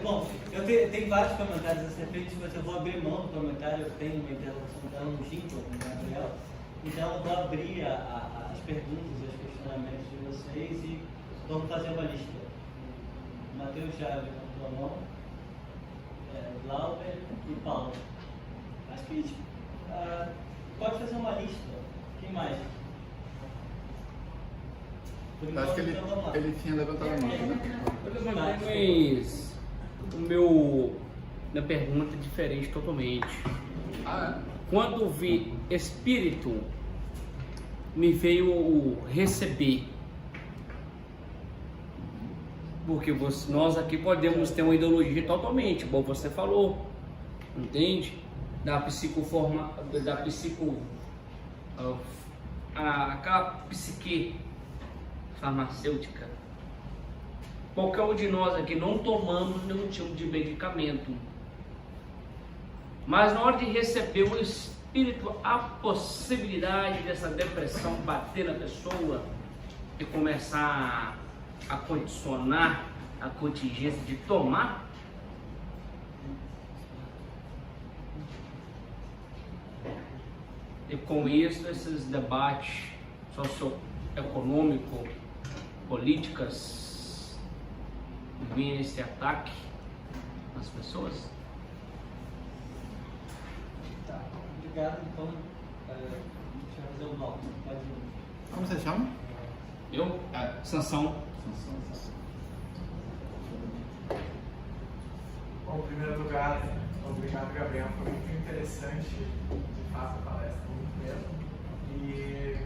Bom, eu tenho vários comentários a ser feitos, mas eu vou abrir mão do comentário. Eu tenho uma interlocução longínqua com o Gabriel, então eu vou abrir as perguntas e os questionamentos de vocês e vamos fazer uma lista. O Matheus já levantou a mão, Glauber e Paulo. Acho que a gente pode fazer uma lista. Quem mais? Eu acho que ele tinha levantado a mão. Eu levantei, mas minha pergunta é diferente totalmente. Quando vi espírito, me veio o receber. Porque nós aqui podemos ter uma ideologia totalmente, como você falou, entende? Aquela psique farmacêutica. Qualquer um de nós aqui não tomamos nenhum tipo de medicamento, mas na hora de receber o espírito, a possibilidade dessa depressão bater na pessoa e começar a condicionar a contingência de tomar, e com isso esses debates socioeconômicos, políticas, vem esse ataque às pessoas? Tá, obrigado. Então, deixa eu fazer o bloco. Como você chama? Eu? Sansão. Bom, em primeiro lugar, obrigado, Gabriel. Foi muito interessante, de fato, a palestra, muito mesmo. E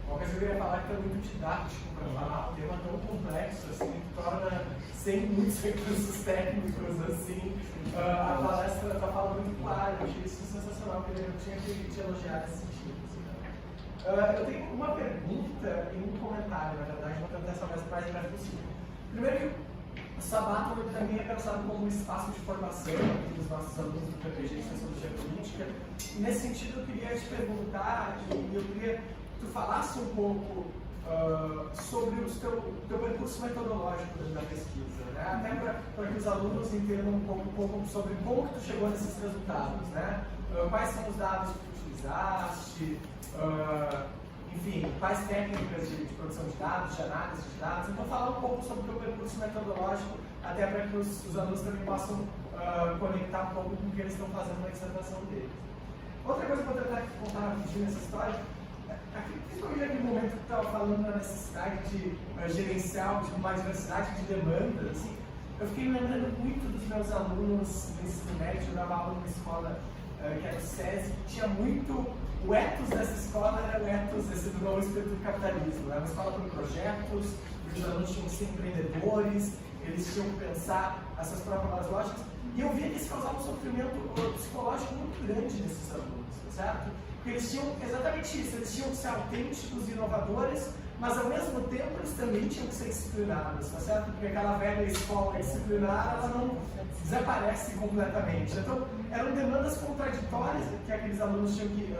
uma coisa que eu queria falar é que é muito didático para falar um tema tão complexo, assim, que torna, sem muitos recursos técnicos, assim, a palestra está falando muito claro. Eu achei isso sensacional, porque eu tinha que te elogiar nesse sentido. Eu tenho uma pergunta e um comentário, na verdade, vou tentar essa mais breve possível. Primeiro, o Sabato também é pensado como um espaço de formação dos nossos alunos do PPG de Sociologia Política. E nesse sentido, eu queria te perguntar, e eu queria que tu falasse um pouco sobre o teu percurso metodológico da pesquisa, né? Até para que os alunos entendam um pouco sobre como que tu chegou nesses resultados, né? Quais são os dados que tu utilizaste, enfim, quais técnicas de produção de dados, de análise de dados. Então, falar um pouco sobre o teu percurso metodológico, até para que os alunos também possam conectar um pouco com o que eles estão fazendo na dissertação deles. Outra coisa que eu vou tentar contar rapidinho nessa história, principalmente naquele momento que tu estava falando da necessidade de gerenciar uma diversidade de demandas, assim, eu fiquei me lembrando muito dos meus alunos do ensino médio. Eu dava aula numa escola que era o SESI, que tinha muito. O ethos dessa escola era o ethos esse do novo espírito do capitalismo. Era uma escola com projetos, os alunos tinham que ser empreendedores, eles tinham que pensar as suas próprias lógicas. E eu via que isso causava um sofrimento psicológico muito grande nesses alunos, certo? Porque eles tinham exatamente isso, eles tinham que ser autênticos e inovadores, mas ao mesmo tempo eles também tinham que ser disciplinados, tá certo? Porque aquela velha escola disciplinar, ela não desaparece completamente. Então, eram demandas contraditórias que aqueles alunos tinham que,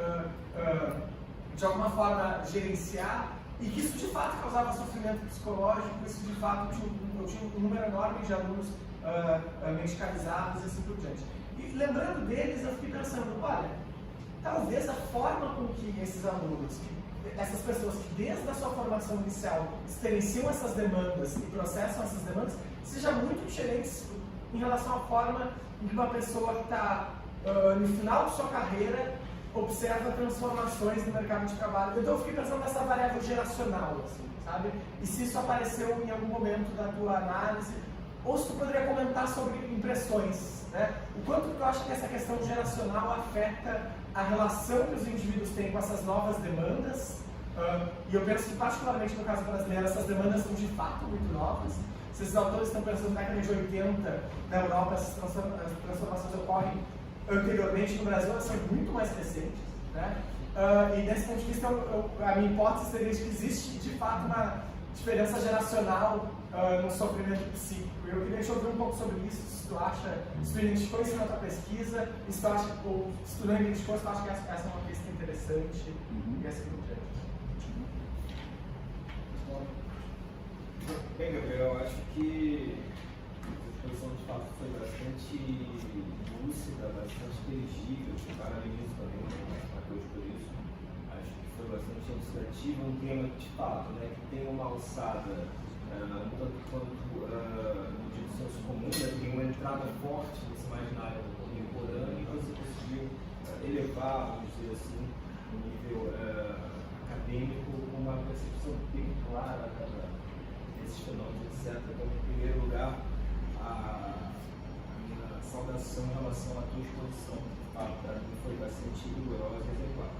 de alguma forma, gerenciar, e que isso de fato causava sofrimento psicológico. Isso de fato eu tinha um número enorme de alunos medicalizados e assim por diante. E lembrando deles, eu fiquei pensando, olha, talvez a forma com que esses alunos, essas pessoas que desde a sua formação inicial experienciam essas demandas e processam essas demandas, seja muito diferente em relação à forma em que uma pessoa que está no final de sua carreira observa transformações no mercado de trabalho. Então eu fiquei pensando nessa variável geracional, assim, sabe? E se isso apareceu em algum momento da tua análise, ou se tu poderia comentar sobre impressões, né? O quanto tu acha que essa questão geracional afeta a relação que os indivíduos têm com essas novas demandas, e eu penso que particularmente no caso brasileiro essas demandas são de fato muito novas. Se esses autores estão pensando na década de 80, na Europa, as transformações ocorrem anteriormente, no Brasil elas são muito mais recentes, né? E desse ponto de vista, a minha hipótese seria de que existe de fato uma diferença geracional no sofrimento psíquico. Eu queria te ouvir um pouco sobre isso, se tu acha, se tu identificou isso na tua pesquisa, e se tu acha, ou se tu não identificou, se tu acha que essa é uma pesquisa interessante, e assim por diante. Bem, Gabriel, eu acho que a exposição de fato foi bastante lúcida, bastante inteligível, parabenizo também o Matheus por isso. Acho que foi bastante elucidativo, um tema que de fato, né, que tem uma alçada um tanto quanto no dito senso comum, né, tem uma entrada forte nesse imaginário contemporâneo e você conseguiu elevar, vamos dizer assim, o nível acadêmico com uma percepção bem clara desses fenômenos, etc. Então, em primeiro lugar, a minha saudação em relação à tua exposição, para mim foi bastante rigorosa e exemplar.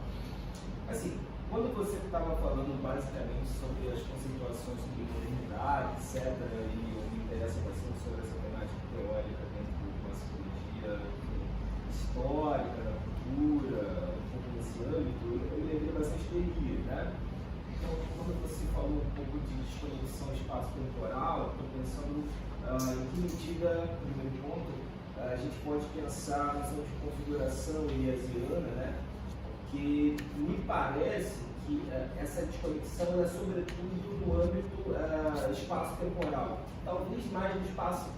Assim, quando você estava falando basicamente sobre as conceituações sobre modernidade, etc., e eu me interesso bastante sobre essa temática teórica dentro de uma psicologia histórica, da cultura, um pouco nesse âmbito, eu lembrei bastante de Elias, né? Então, quando você falou um pouco de desconexão espaço-temporal, estou pensando em que medida, primeiro ponto, a gente pode pensar na noção de configuração eliasiana, né? Que me parece que essa desconexão é sobretudo no âmbito espaço-temporal, talvez mais no espaço,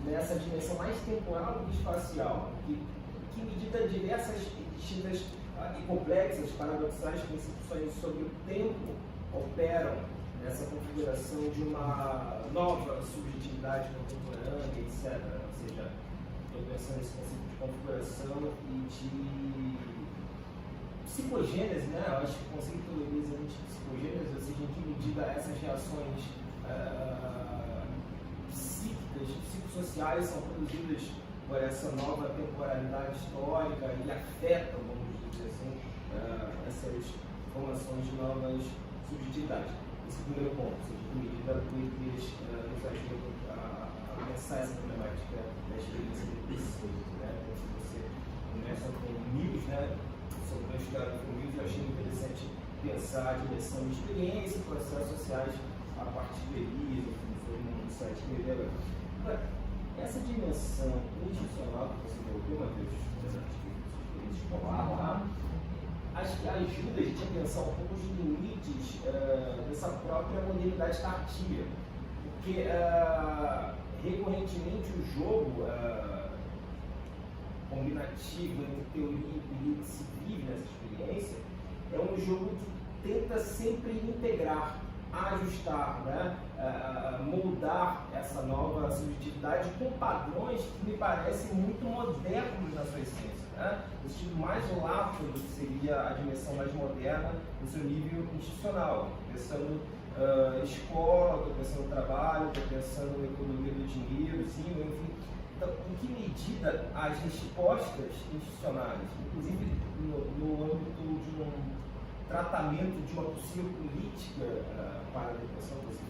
nessa dimensão mais temporal do que espacial, que medida diversas, distintas e complexas, paradoxais concepções sobre o tempo operam nessa configuração de uma nova subjetividade contemporânea, etc. Ou seja, estou pensando nesse conceito de configuração e de psicogênese, né? Eu acho que o conceito de psicogênese, ou seja, em que medida essas reações psíquicas, psicossociais são produzidas por essa nova temporalidade histórica e afetam, vamos dizer assim, essas formações de novas subjetividades. Esse é o primeiro ponto, ou seja, em medida que eles nos ajudam a pensar essa problemática da experiência depressiva, né? Então, se você começa com Mills, né? Sobre a história do Mills, eu achei interessante pensar a direção de experiência e processos sociais a partir de Elias, foi um site que ele deu. Essa dimensão institucional que você colocou, Matheus, da experiência escolar lá, acho que ajuda a gente a pensar um pouco os limites dessa própria modernidade tardia, porque recorrentemente o jogo combinativo entre teoria e empírica que se vive nessa experiência é um jogo que tenta sempre integrar, ajustar, né? Moldar essa nova subjetividade com padrões que me parecem muito modernos na sua essência, né? No sentido mais lato do que seria a dimensão mais moderna no seu nível institucional. Pensando escola, estou pensando trabalho, estou pensando economia do dinheiro, enfim. Então, em que medida as respostas institucionais, inclusive no âmbito de um tratamento de uma possível política para a depressão, você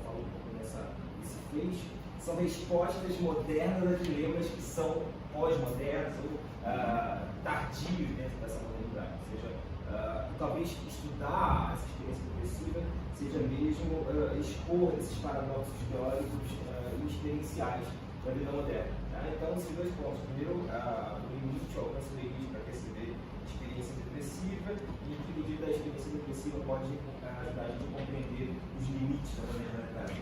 falou um pouco nesse fecho, são respostas modernas a dilemas que são pós-modernos ou tardios dentro dessa modernidade. Ou seja, talvez estudar essa experiência depressiva seja mesmo expor esses paradoxos teóricos e experienciais da vida moderna. Então, esses dois pontos. Primeiro, o limite, o alcance do limite para perceber a experiência depressiva e em que medida a experiência depressiva pode ajudar a gente a compreender os limites da modernidade.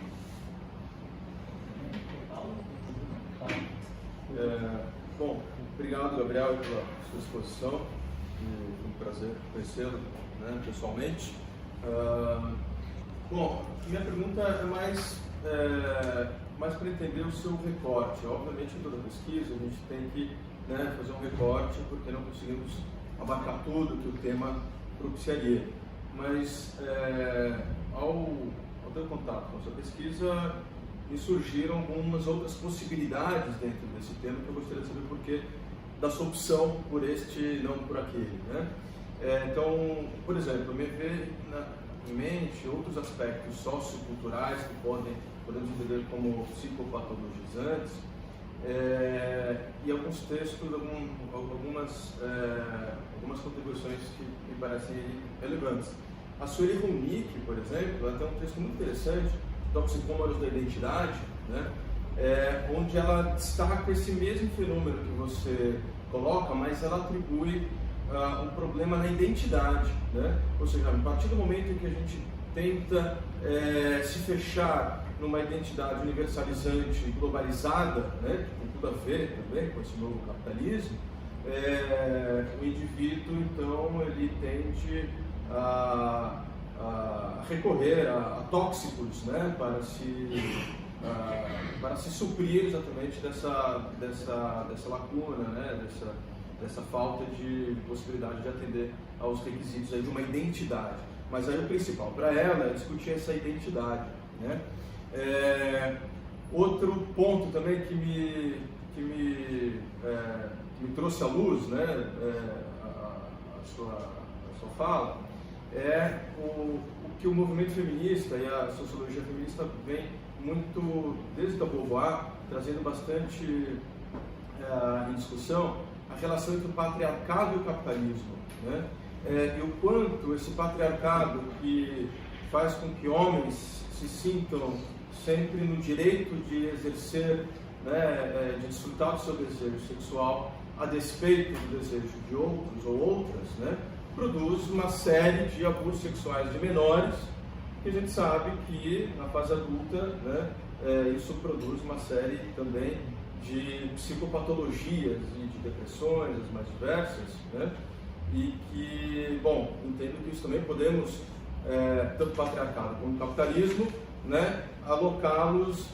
Bom, obrigado, Gabriel, pela sua exposição. Foi um prazer conhecê-lo, né, pessoalmente. Bom, minha pergunta é mais para entender o seu recorte. Obviamente, em toda pesquisa, a gente tem que, né, fazer um recorte, porque não conseguimos abarcar tudo que o tema propiciaria. Mas, ao ter contato com a sua pesquisa, me surgiram algumas outras possibilidades dentro desse tema que eu gostaria de saber o porquê da sua opção por este, não por aquele, né? Então, por exemplo, me veio em mente outros aspectos socioculturais que podemos entender como psicopatologizantes, e alguns textos, algumas contribuições que me parecem relevantes. A Sueli Runick, por exemplo, ela tem um texto muito interessante, Toxicômanos da Identidade, né? Onde ela destaca esse mesmo fenômeno que você coloca, mas ela atribui um problema na identidade, né? Ou seja, a partir do momento em que a gente tenta se fechar numa identidade universalizante e globalizada, né, que tem tudo a ver também com esse novo capitalismo, o indivíduo, então, ele tende a recorrer a tóxicos, né, para se suprir exatamente dessa lacuna, né, dessa falta de possibilidade de atender aos requisitos aí de uma identidade. Mas aí o principal para ela é discutir essa identidade, né? Outro ponto também que me trouxe à luz, né, a sua fala, é o que o movimento feminista e a sociologia feminista vem muito, desde a Beauvoir, trazendo bastante em discussão a relação entre o patriarcado e o capitalismo, né? E o quanto esse patriarcado que faz com que homens se sintam sempre no direito de exercer, né, de desfrutar do seu desejo sexual a despeito do desejo de outros ou outras, né, produz uma série de abusos sexuais de menores, que a gente sabe que na fase adulta, né, isso produz uma série também de psicopatologias e de depressões, as mais diversas, né, e que, bom, entendo que isso também podemos, tanto patriarcado como capitalismo, né, alocá-los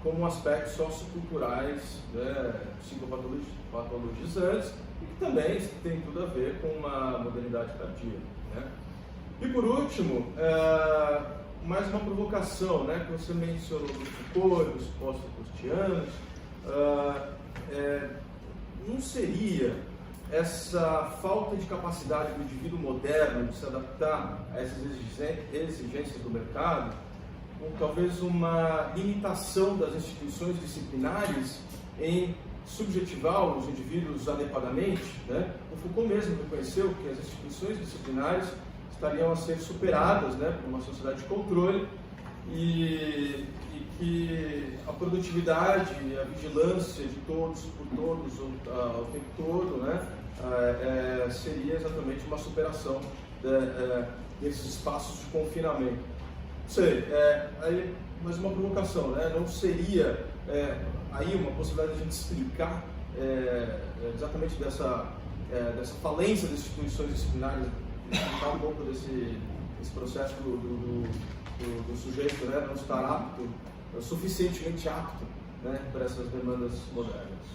como aspectos socioculturais, né, psicopatologizantes, e que também tem tudo a ver com uma modernidade tardia, né. E por último, mais uma provocação, né, que você mencionou do Foucault, dos pós-Foucaultianos, não seria essa falta de capacidade do indivíduo moderno de se adaptar a essas exigências do mercado, talvez uma limitação das instituições disciplinares em subjetivar os indivíduos adequadamente, né? O Foucault mesmo reconheceu que as instituições disciplinares estariam a ser superadas, né, por uma sociedade de controle e que a produtividade e a vigilância de todos por todos o tempo todo, né, seria exatamente uma superação desses espaços de confinamento. Não sei, aí, mais uma provocação, né? Não seria aí uma possibilidade de a gente explicar exatamente dessa falência das instituições disciplinares, explicar um pouco desse processo do sujeito, né, não estar apto, suficientemente apto, né, para essas demandas modernas.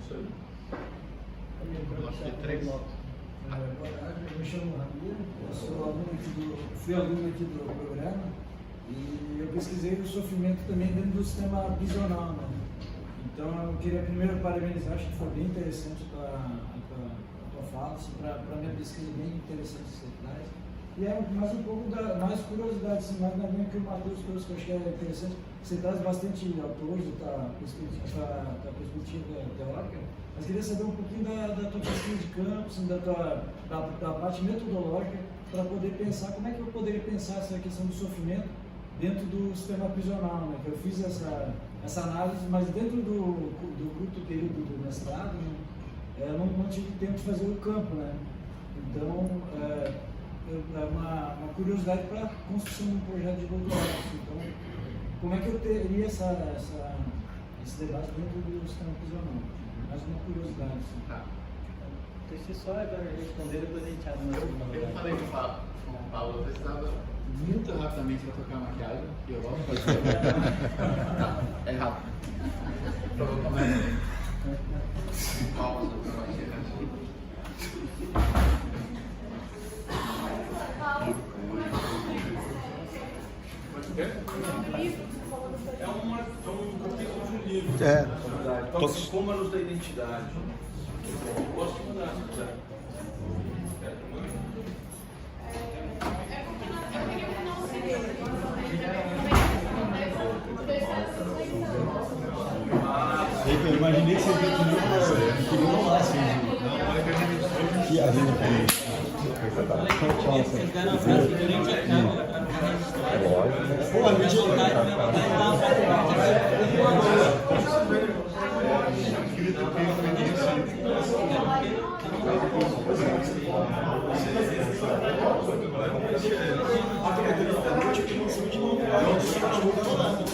Isso aí. Eu me chamo Ramiro, fui aluno aqui do programa e eu pesquisei o sofrimento também dentro do sistema prisional, né? Então eu queria primeiro parabenizar, acho que foi bem interessante a tua fala, assim, para a minha pesquisa bem interessante que você traz. E mais um pouco mais curiosidade, assim, mais na linha que o Matheus trouxe, que eu acho que é interessante. Você traz bastante autores da perspectiva teórica, mas queria saber um pouquinho da tua pesquisa de campo, assim, da parte metodológica, para poder pensar como é que eu poderia pensar essa questão do sofrimento dentro do sistema prisional, né? Que eu fiz essa análise, mas dentro do curto período do mestrado, né, eu não tive tempo de fazer o campo, né? Então, é uma curiosidade para a construção de um projeto de doutorado. Então, como é que eu teria esse debate dentro do sistema prisional? Mais uma curiosidade. Assim. Tá. Deixa eu só agora responder, depois a gente abre uma segunda rodada. Eu falei com o Paulo, eu precisava muito rapidamente para trocar a maquiagem, e eu logo fazer. É rápido. Então, vou começar. Pausa para a maquiagem. É um capítulo de um livro. Toxicômanos da identidade. Posso mudar, se quiser. Eu imaginei que você queria rolar assim. Que a gente vocês deram a frase durante a câmera. Pô, me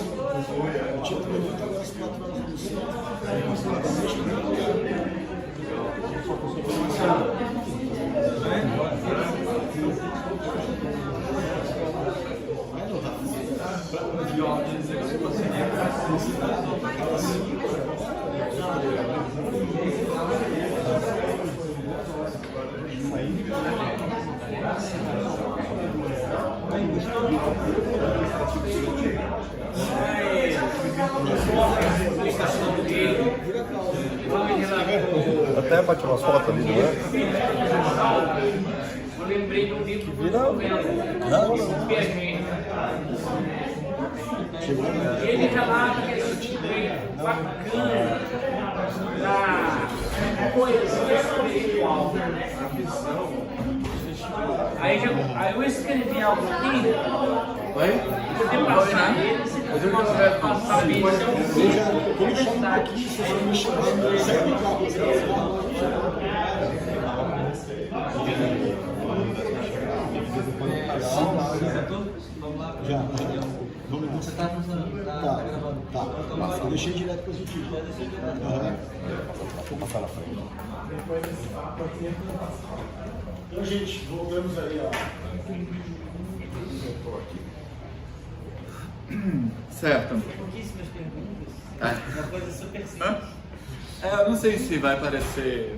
de Até bate umas fotos ali, não é? Eu lembrei de um livro que eu ele relata aquele sentimento bacana da poesia espiritual. Aí eu escrevi algo aqui. Oi? Poder passar ele, se Mas eu já posso levo. passar ele. Quando chama um pouquinho, você vai me chamando, segue o carro. Já. Você tá funcionando, tá gravando. Tá. Eu deixei direto positivo. Já deixei direto. Vou passar na frente. Depois desse papo aqui, Então, gente, voltamos aí a... Certo. Pouquíssimas perguntas. É. Uma coisa super simples. Eu não sei se vai parecer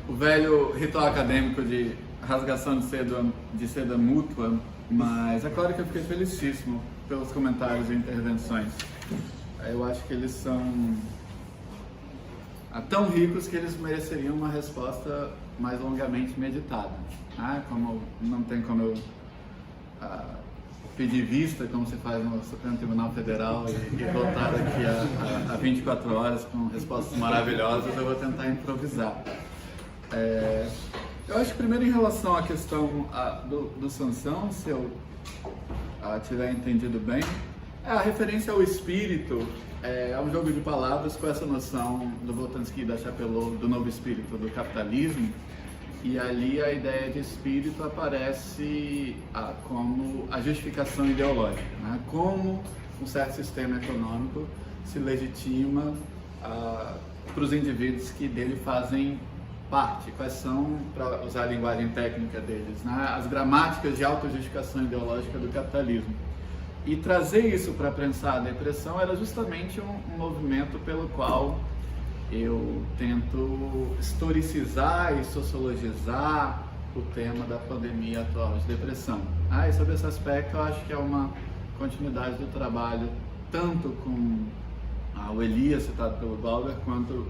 o velho ritual acadêmico de rasgação de seda mútua, mas é claro que eu fiquei felicíssimo pelos comentários e intervenções. Eu acho que eles são tão ricos que eles mereceriam uma resposta mais longamente meditada. Como não tem como eu pedir vista, como se faz no Supremo Tribunal Federal, e voltar daqui a 24 horas com respostas maravilhosas, eu vou tentar improvisar. Eu acho que primeiro em relação à questão do Sansão, se eu tiver entendido bem, a referência ao espírito é um jogo de palavras com essa noção do Boltanski e da Chapelot, do novo espírito do capitalismo, e ali a ideia de espírito aparece como a justificação ideológica, né? Como um certo sistema econômico se legitima para os indivíduos que dele fazem parte, quais são, para usar a linguagem técnica deles, né? As gramáticas de autojustificação ideológica do capitalismo. E trazer isso para pensar a depressão era justamente um movimento pelo qual eu tento historicizar e sociologizar o tema da pandemia atual de depressão. E sobre esse aspecto eu acho que é uma continuidade do trabalho tanto com o Elias, citado pelo Glauber, quanto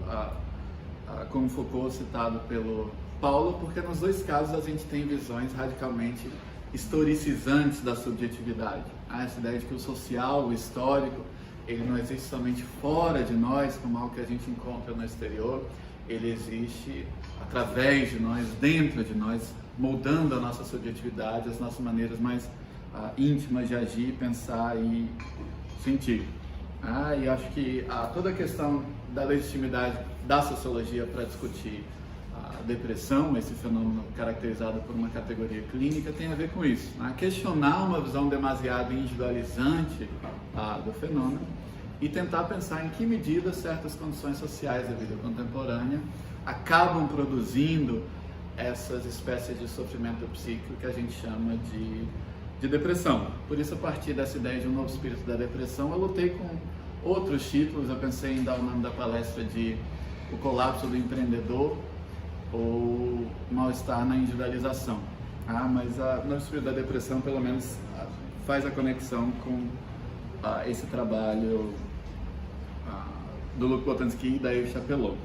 com o Foucault, citado pelo Paulo, porque nos dois casos a gente tem visões radicalmente historicizantes da subjetividade. Essa ideia de que o social, o histórico, ele não existe somente fora de nós, como algo que a gente encontra no exterior, ele existe através de nós, dentro de nós, moldando a nossa subjetividade, as nossas maneiras mais íntimas de agir, pensar e sentir. E acho que toda a questão da legitimidade da sociologia para discutir a depressão, esse fenômeno caracterizado por uma categoria clínica, tem a ver com isso. Questionar uma visão demasiado individualizante do fenômeno e tentar pensar em que medida certas condições sociais da vida contemporânea acabam produzindo essas espécies de sofrimento psíquico que a gente chama de depressão. Por isso, a partir dessa ideia de um novo espírito da depressão, eu lutei com outros títulos. Eu pensei em dar o nome da palestra de O Colapso do Empreendedor ou Mal-Estar na Individualização. Mas o novo espírito da depressão, pelo menos, faz a conexão com esse trabalho do Luc Boltanski e da Yves Chapelot.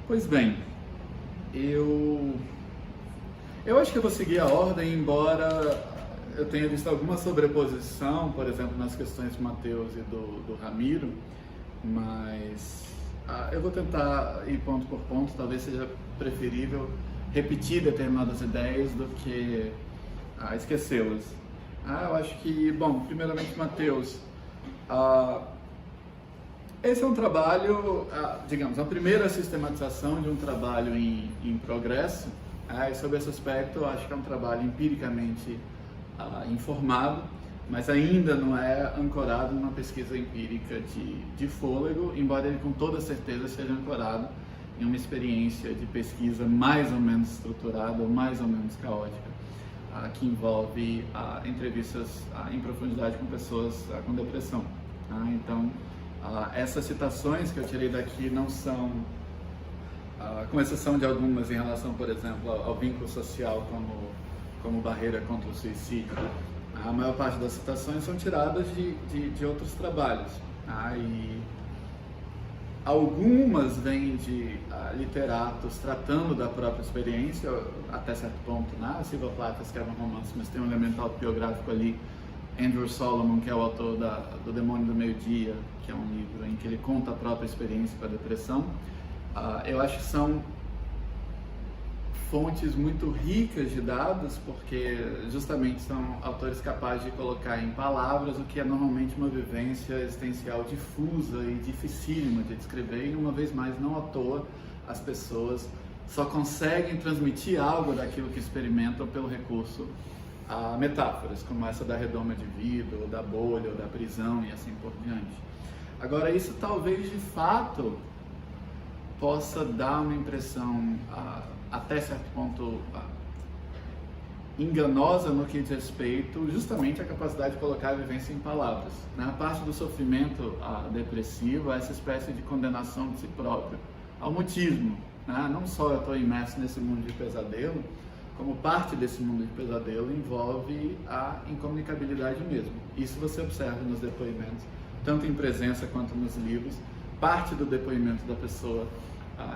Pois bem, eu acho que eu vou seguir a ordem, embora eu tenha visto alguma sobreposição, por exemplo, nas questões do Matheus e do Ramiro, mas eu vou tentar ir ponto por ponto. Talvez seja preferível repetir determinadas ideias do que esquecê-las. Eu acho que, bom, primeiramente, Matheus, esse é um trabalho, digamos, a primeira sistematização de um trabalho em progresso, e sobre esse aspecto eu acho que é um trabalho empiricamente informado, mas ainda não é ancorado numa pesquisa empírica de fôlego, embora ele com toda certeza seja ancorado em uma experiência de pesquisa mais ou menos estruturada ou mais ou menos caótica, que envolve entrevistas em profundidade com pessoas com depressão. Então, essas citações que eu tirei daqui não são, com exceção de algumas em relação, por exemplo, ao vínculo social como barreira contra o suicídio, a maior parte das citações são tiradas de outros trabalhos. E algumas vêm de literatos tratando da própria experiência, até certo ponto, né? Silva Plath escreve um romance, mas tem um elemento autobiográfico ali. Andrew Solomon, que é o autor do Demônio do Meio-Dia, que é um livro em que ele conta a própria experiência com a depressão. Eu acho que são fontes muito ricas de dados, porque justamente são autores capazes de colocar em palavras o que é normalmente uma vivência existencial difusa e dificílima de descrever, e uma vez mais, não à toa, as pessoas só conseguem transmitir algo daquilo que experimentam pelo recurso a metáforas, como essa da redoma de vidro, ou da bolha, ou da prisão e assim por diante. Agora, isso talvez de fato possa dar uma impressão até certo ponto enganosa no que diz respeito justamente à capacidade de colocar a vivência em palavras. A parte do sofrimento depressivo é essa espécie de condenação de si próprio, ao mutismo. Não só eu estou imerso nesse mundo de pesadelo, como parte desse mundo de pesadelo envolve a incomunicabilidade mesmo. Isso você observa nos depoimentos, tanto em presença quanto nos livros. Parte do depoimento da pessoa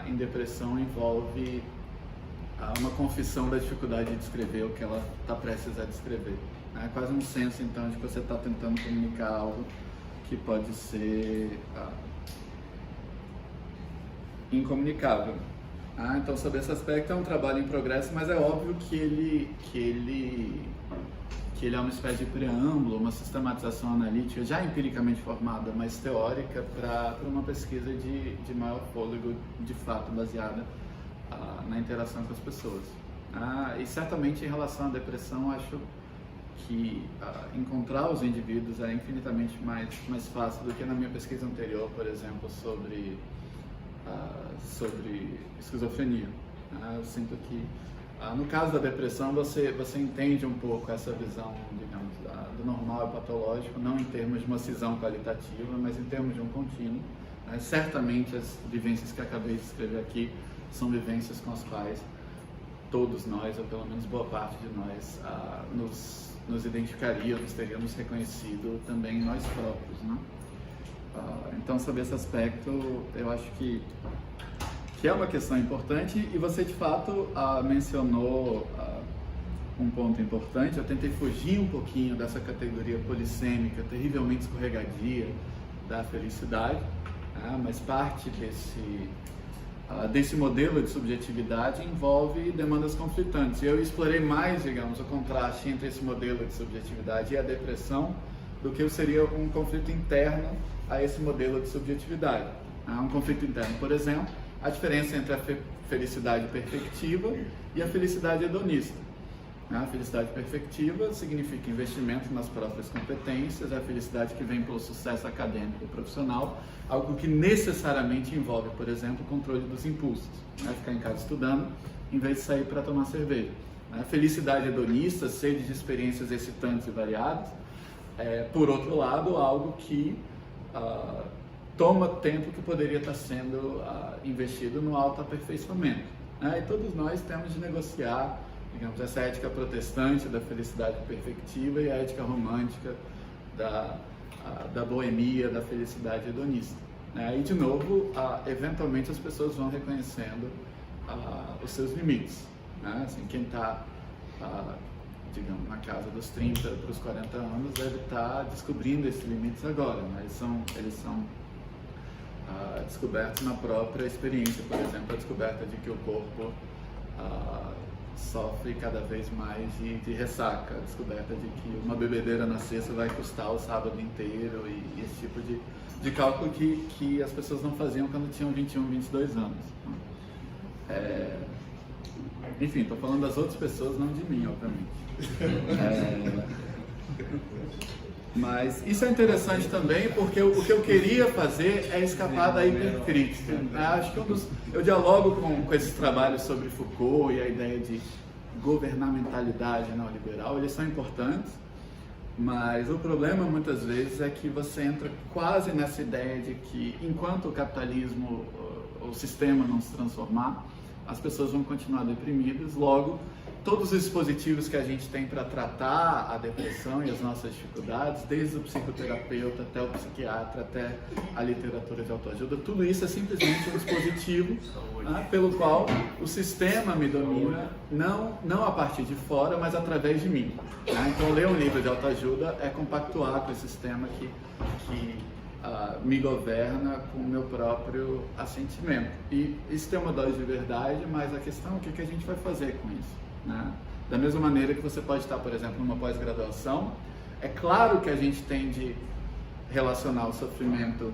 em depressão envolve uma confissão da dificuldade de descrever o que ela está prestes a descrever. É quase um senso, então, de que você está tentando comunicar algo que pode ser incomunicável. Então, sobre esse aspecto, é um trabalho em progresso, mas é óbvio que ele é uma espécie de preâmbulo, uma sistematização analítica já empiricamente formada, mas teórica, para uma pesquisa de maior fôlego, de fato, baseada na interação com as pessoas. E certamente, em relação à depressão, acho que encontrar os indivíduos é infinitamente mais fácil do que na minha pesquisa anterior, por exemplo, sobre esquizofrenia. Eu sinto que, no caso da depressão, você entende um pouco essa visão, digamos, do normal e patológico, não em termos de uma cisão qualitativa, mas em termos de um contínuo. Certamente, as vivências que acabei de escrever aqui são vivências com as quais todos nós, ou pelo menos boa parte de nós, nos identificaríamos, teríamos reconhecido também nós próprios, né? Então, sobre esse aspecto, eu acho que é uma questão importante, e você de fato mencionou um ponto importante. Eu tentei fugir um pouquinho dessa categoria polissêmica, terrivelmente escorregadia da felicidade, mas parte desse modelo de subjetividade envolve demandas conflitantes. E eu explorei mais, digamos, o contraste entre esse modelo de subjetividade e a depressão do que seria um conflito interno a esse modelo de subjetividade. Um conflito interno, por exemplo, a diferença entre a felicidade perfectiva e a felicidade hedonista. A felicidade perfectiva significa investimento nas próprias competências, a felicidade que vem pelo sucesso acadêmico e profissional, algo que necessariamente envolve, por exemplo, o controle dos impulsos. Ficar em casa estudando, em vez de sair para tomar cerveja. A felicidade hedonista, sede de experiências excitantes e variadas, por outro lado, algo que toma tempo que poderia estar sendo investido no autoaperfeiçoamento. E todos nós temos de negociar, digamos, essa ética protestante da felicidade perfectiva e a ética romântica da boemia, da felicidade hedonista. E, de novo, eventualmente as pessoas vão reconhecendo os seus limites. Assim, quem está, digamos, na casa dos 30 para os 40 anos deve estar descobrindo esses limites agora, mas eles são descobertos na própria experiência. Por exemplo, a descoberta de que o corpo sofre cada vez mais de ressaca, a descoberta de que uma bebedeira na sexta vai custar o sábado inteiro, e esse tipo de cálculo que as pessoas não faziam quando tinham 21, 22 anos. Enfim, estou falando das outras pessoas, não de mim, obviamente. Mas isso é interessante também, porque o que eu queria fazer é escapar da hipercrítica. Acho que eu dialogo com esses trabalhos sobre Foucault e a ideia de governamentalidade neoliberal, eles são importantes, mas o problema muitas vezes é que você entra quase nessa ideia de que enquanto o capitalismo, o sistema não se transformar, as pessoas vão continuar deprimidas, logo todos os dispositivos que a gente tem para tratar a depressão e as nossas dificuldades, desde o psicoterapeuta até o psiquiatra, até a literatura de autoajuda, tudo isso é simplesmente um dispositivo pelo qual o sistema me domina, não a partir de fora, mas através de mim. Então, ler um livro de autoajuda é compactuar com esse sistema que me governa com o meu próprio assentimento. E isso tem uma dose de verdade, mas a questão é o que a gente vai fazer com isso. Da mesma maneira que você pode estar, por exemplo, numa pós-graduação, é claro que a gente tem de relacionar o sofrimento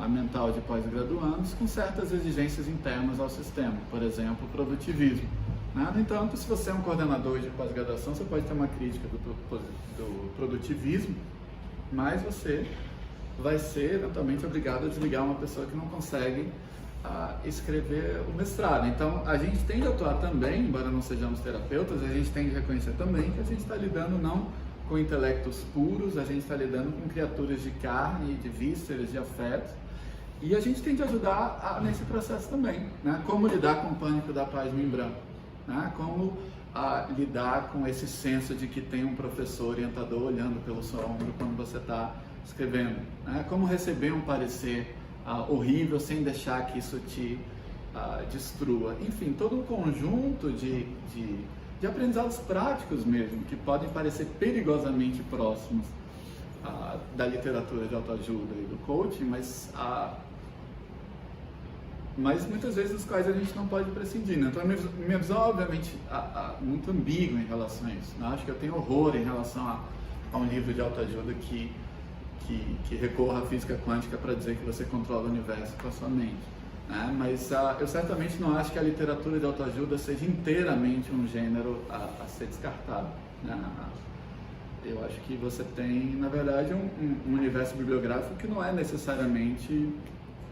mental de pós-graduandos com certas exigências internas ao sistema, por exemplo, produtivismo. No entanto, se você é um coordenador de pós-graduação, você pode ter uma crítica do produtivismo, mas você vai ser eventualmente obrigado a desligar uma pessoa que não consegue escrever o mestrado. Então, a gente tem de atuar também, embora não sejamos terapeutas, a gente tem de reconhecer também que a gente está lidando não com intelectos puros, a gente está lidando com criaturas de carne, de vísceras, de afetos, e a gente tem de ajudar nesse processo também, Como lidar com o pânico da página em branco, Como lidar com esse senso de que tem um professor orientador olhando pelo seu ombro quando você está escrevendo, Como receber um parecer horrível sem deixar que isso te destrua. Enfim, todo um conjunto de aprendizados práticos mesmo, que podem parecer perigosamente próximos da literatura de autoajuda e do coaching, mas muitas vezes dos quais a gente não pode prescindir. Então, a minha visão, obviamente, muito ambígua em relação a isso. Acho que eu tenho horror em relação a um livro de autoajuda que recorra à física quântica para dizer que você controla o universo com a sua mente. Mas eu certamente não acho que a literatura de autoajuda seja inteiramente um gênero a ser descartado. Eu acho que você tem, na verdade, um universo bibliográfico que não é necessariamente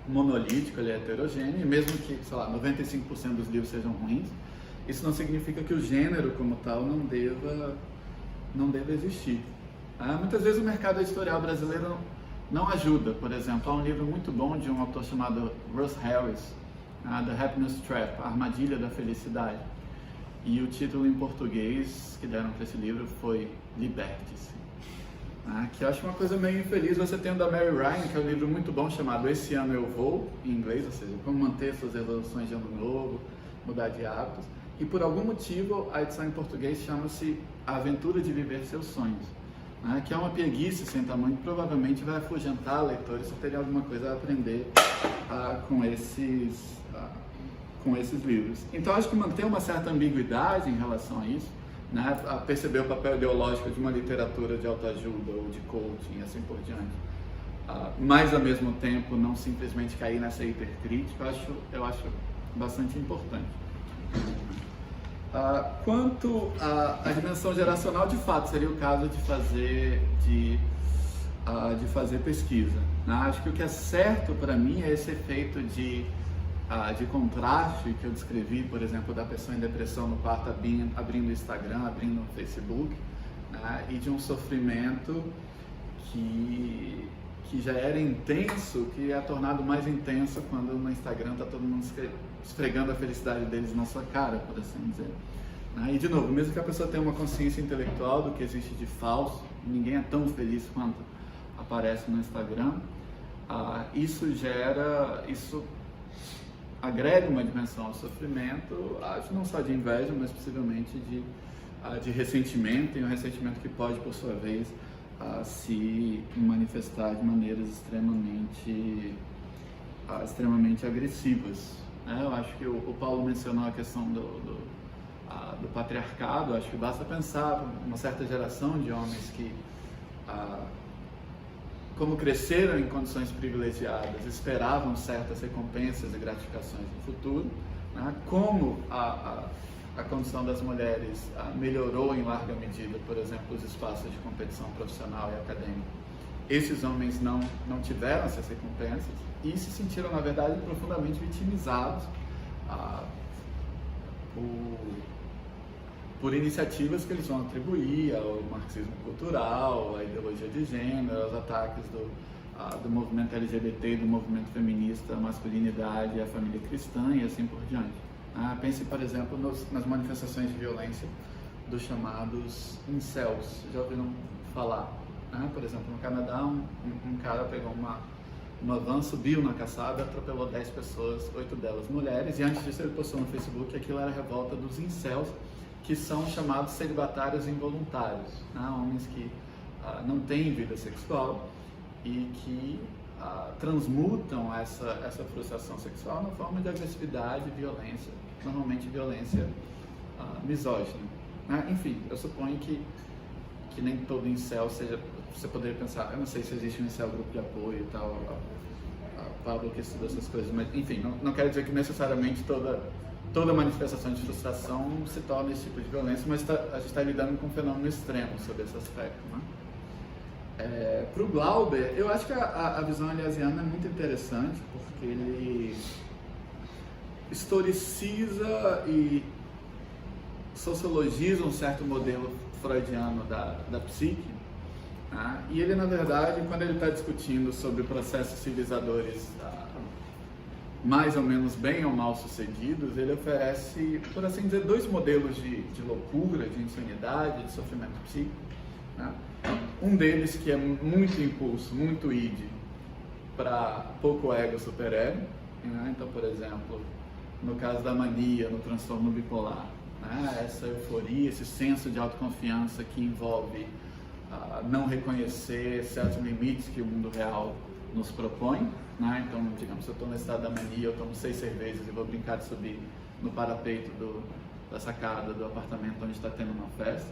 monolítico, ele é heterogêneo, e mesmo que, sei lá, 95% dos livros sejam ruins, isso não significa que o gênero como tal não deva existir. Muitas vezes o mercado editorial brasileiro não ajuda. Por exemplo, há um livro muito bom de um autor chamado Russ Harris, The Happiness Trap, A Armadilha da Felicidade. E o título em português que deram para esse livro foi Liberte-se. Que eu acho uma coisa meio infeliz. Você tem o da Mary Ryan, que é um livro muito bom chamado Esse Ano Eu Vou, em inglês, ou seja, como manter suas resoluções de ano novo, mudar de hábitos. E por algum motivo a edição em português chama-se A Aventura de Viver Seus Sonhos. Que é uma pieguice sem tamanho, que provavelmente vai afugentar leitores se terem alguma coisa a aprender com esses livros. Então, acho que manter uma certa ambiguidade em relação a isso, a perceber o papel ideológico de uma literatura de autoajuda ou de coaching e assim por diante, mas ao mesmo tempo não simplesmente cair nessa hipercrítica, eu acho bastante importante. Quanto à dimensão geracional, de fato, seria o caso de fazer pesquisa. Acho que o que é certo para mim é esse efeito de contraste que eu descrevi, por exemplo, da pessoa em depressão no quarto abrindo o Instagram, abrindo o Facebook, e de um sofrimento que já era intenso, que é tornado mais intenso quando no Instagram está todo mundo esfregando a felicidade deles na sua cara, por assim dizer. E de novo, mesmo que a pessoa tenha uma consciência intelectual do que existe de falso, ninguém é tão feliz quanto aparece no Instagram, isso agrega uma dimensão ao sofrimento, acho não só de inveja, mas possivelmente de ressentimento, e um ressentimento que pode, por sua vez, se manifestar de maneiras extremamente agressivas. Eu acho que o Paulo mencionou a questão do patriarcado. Acho que basta pensar uma certa geração de homens que, como cresceram em condições privilegiadas, esperavam certas recompensas e gratificações no futuro, como a a condição das mulheres melhorou em larga medida, por exemplo, os espaços de competição profissional e acadêmica, esses homens não tiveram essas recompensas e se sentiram, na verdade, profundamente vitimizados por iniciativas que eles vão atribuir ao marxismo cultural, à ideologia de gênero, aos ataques do movimento LGBT, do movimento feminista, à masculinidade e à família cristã e assim por diante. Pense, por exemplo, nas manifestações de violência dos chamados incels. Já ouviram falar? Por exemplo, no Canadá, um cara pegou uma van, subiu na calçada, atropelou 10 pessoas, 8 delas mulheres, e antes disso ele postou no Facebook que aquilo era a revolta dos incels, que são chamados celibatários involuntários, homens que não têm vida sexual e que transmutam essa frustração sexual na forma de agressividade e violência, normalmente violência misógina. Enfim, eu suponho que nem todo incel seja, você poderia pensar, eu não sei se existe um incel grupo de apoio e tal, a Pablo que estuda essas coisas, mas enfim, não quero dizer que necessariamente toda manifestação de frustração se torna esse tipo de violência, mas a gente está lidando com um fenômeno extremo sobre esse aspecto. Para o Glauber, eu acho que a visão eliasiana é muito interessante, porque ele historiciza e sociologiza um certo modelo freudiano da psique, e ele, na verdade, quando ele está discutindo sobre processos civilizadores mais ou menos bem ou mal sucedidos, ele oferece, por assim dizer, dois modelos de loucura, de insanidade, de sofrimento psíquico. Um deles que é muito impulso, muito id, para pouco ego, super ego. Então, por exemplo, no caso da mania, no transtorno bipolar, essa euforia, esse senso de autoconfiança que envolve não reconhecer certos limites que o mundo real nos propõe. Então, digamos, se eu estou no estado da mania, eu tomo 6 cervejas e vou brincar de subir no parapeito da sacada do apartamento onde está tendo uma festa.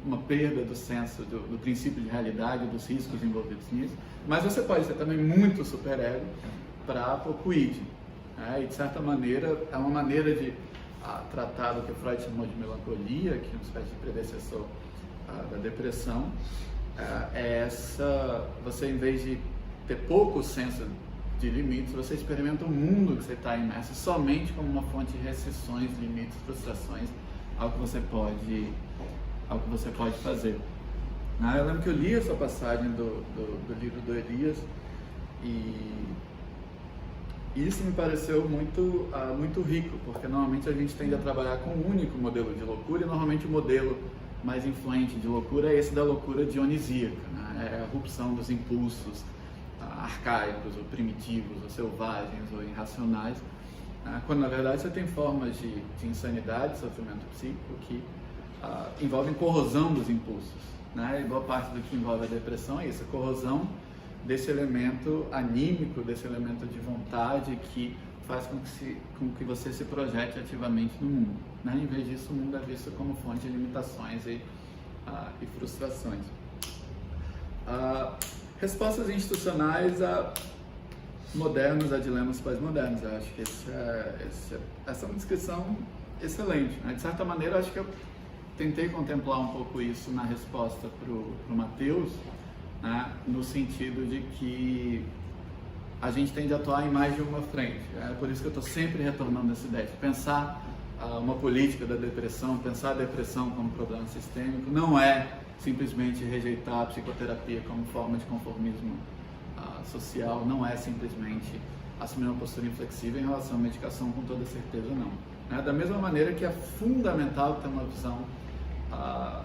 Uma perda do senso, do princípio de realidade, dos riscos envolvidos nisso. Mas você pode ser também muito superego para pouco id. E, de certa maneira, é uma maneira de tratar do que Freud chamou de melancolia, que é uma espécie de predecessor da depressão. Você, em vez de ter pouco senso de limites, você experimenta o mundo que você está imerso somente como uma fonte de restrições, limites, frustrações ao que você pode fazer. Eu lembro que eu li essa passagem do livro do Elias e isso me pareceu muito rico, porque normalmente a gente tende a trabalhar com um único modelo de loucura e normalmente o modelo mais influente de loucura é esse da loucura dionisíaca, é a erupção dos impulsos arcaicos, ou primitivos, ou selvagens, ou irracionais, quando na verdade você tem formas de insanidade, sofrimento psíquico que envolvem corrosão dos impulsos, E boa parte do que envolve a depressão é isso, a corrosão desse elemento anímico, desse elemento de vontade que faz com que você se projete ativamente no mundo. Em vez disso, o mundo é visto como fonte de limitações e frustrações. Respostas institucionais modernos a dilemas pós-modernos. Eu acho que essa é uma descrição excelente. De certa maneira, eu acho que eu tentei contemplar um pouco isso na resposta para o Matheus, no sentido de que a gente tende a atuar em mais de uma frente. É por isso que eu estou sempre retornando essa ideia de pensar uma política da depressão, pensar a depressão como problema sistêmico, não é simplesmente rejeitar a psicoterapia como forma de conformismo social, não é simplesmente assumir uma postura inflexível em relação à medicação, com toda certeza não. Da mesma maneira que é fundamental ter uma visão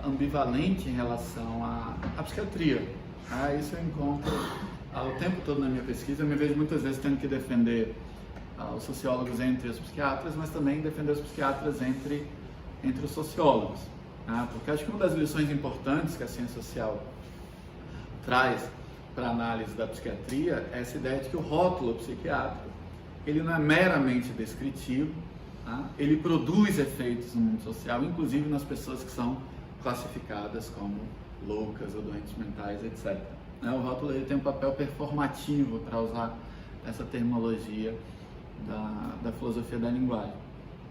ambivalente em relação à psiquiatria. Isso eu encontro o tempo todo na minha pesquisa. Eu me vejo muitas vezes tendo que defender os sociólogos entre os psiquiatras, mas também defender os psiquiatras entre os sociólogos. Porque acho que uma das lições importantes que a ciência social traz para a análise da psiquiatria é essa ideia de que o rótulo psiquiátrico ele não é meramente descritivo, ele produz efeitos no mundo social, inclusive nas pessoas que são classificadas como loucas ou doentes mentais, etc. O rótulo ele tem um papel performativo, para usar essa terminologia da filosofia da linguagem.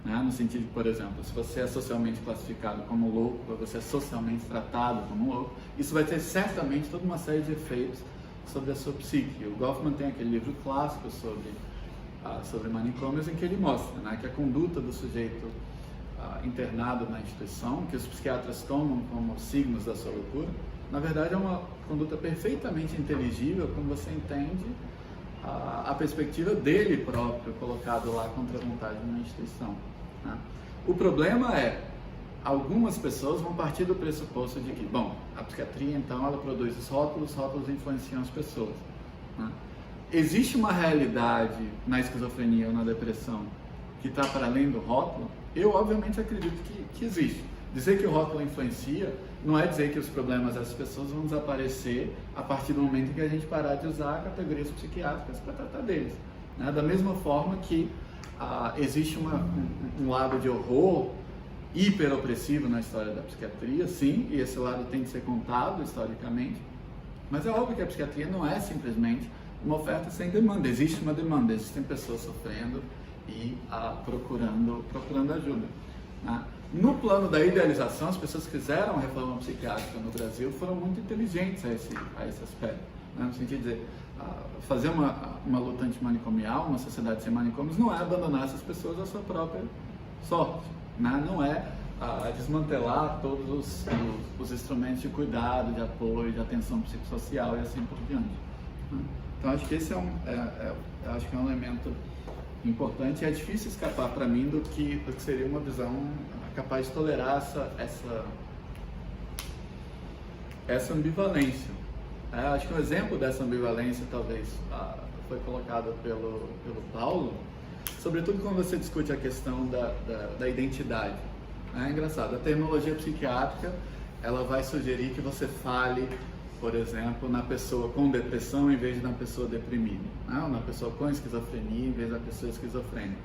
né? No sentido de, por exemplo, se você é socialmente classificado como louco, ou você é socialmente tratado como louco, isso vai ter certamente toda uma série de efeitos sobre a sua psique. O Goffman tem aquele livro clássico sobre manicômios, em que ele mostra, né, que a conduta do sujeito internado na instituição, que os psiquiatras tomam como signos da sua loucura, na verdade é uma conduta perfeitamente inteligível quando você entende a perspectiva dele próprio colocado lá contra a vontade de uma instituição, né? O problema é, algumas pessoas vão partir do pressuposto de que, bom, a psiquiatria então ela produz os rótulos influenciam as pessoas, né? Existe uma realidade na esquizofrenia ou na depressão que está para além do rótulo? Eu obviamente acredito que existe. Dizer que o rótulo influencia não é dizer que os problemas dessas pessoas vão desaparecer a partir do momento em que a gente parar de usar categorias psiquiátricas para tratar deles, né? Da mesma forma que existe um lado de horror hiperopressivo na história da psiquiatria, sim, e esse lado tem que ser contado historicamente, mas é óbvio que a psiquiatria não é simplesmente uma oferta sem demanda. Existe uma demanda, existem pessoas sofrendo e procurando ajuda, né? No plano da idealização, as pessoas que fizeram a reforma psiquiátrica no Brasil foram muito inteligentes a esse aspecto, né? No sentido de dizer, fazer uma luta antimanicomial, uma sociedade sem manicômios, não é abandonar essas pessoas à sua própria sorte, né? Não é desmantelar todos os instrumentos de cuidado, de apoio, de atenção psicossocial e assim por diante, né? Então acho que esse acho que é um elemento importante, e é difícil escapar para mim do que seria uma visão capaz de tolerar essa ambivalência. Acho que um exemplo dessa ambivalência talvez foi colocado pelo Paulo, sobretudo quando você discute a questão da identidade. É engraçado, a terminologia psiquiátrica ela vai sugerir que você fale, por exemplo, na pessoa com depressão em vez de na pessoa deprimida, né? Ou na pessoa com esquizofrenia em vez da pessoa esquizofrênica.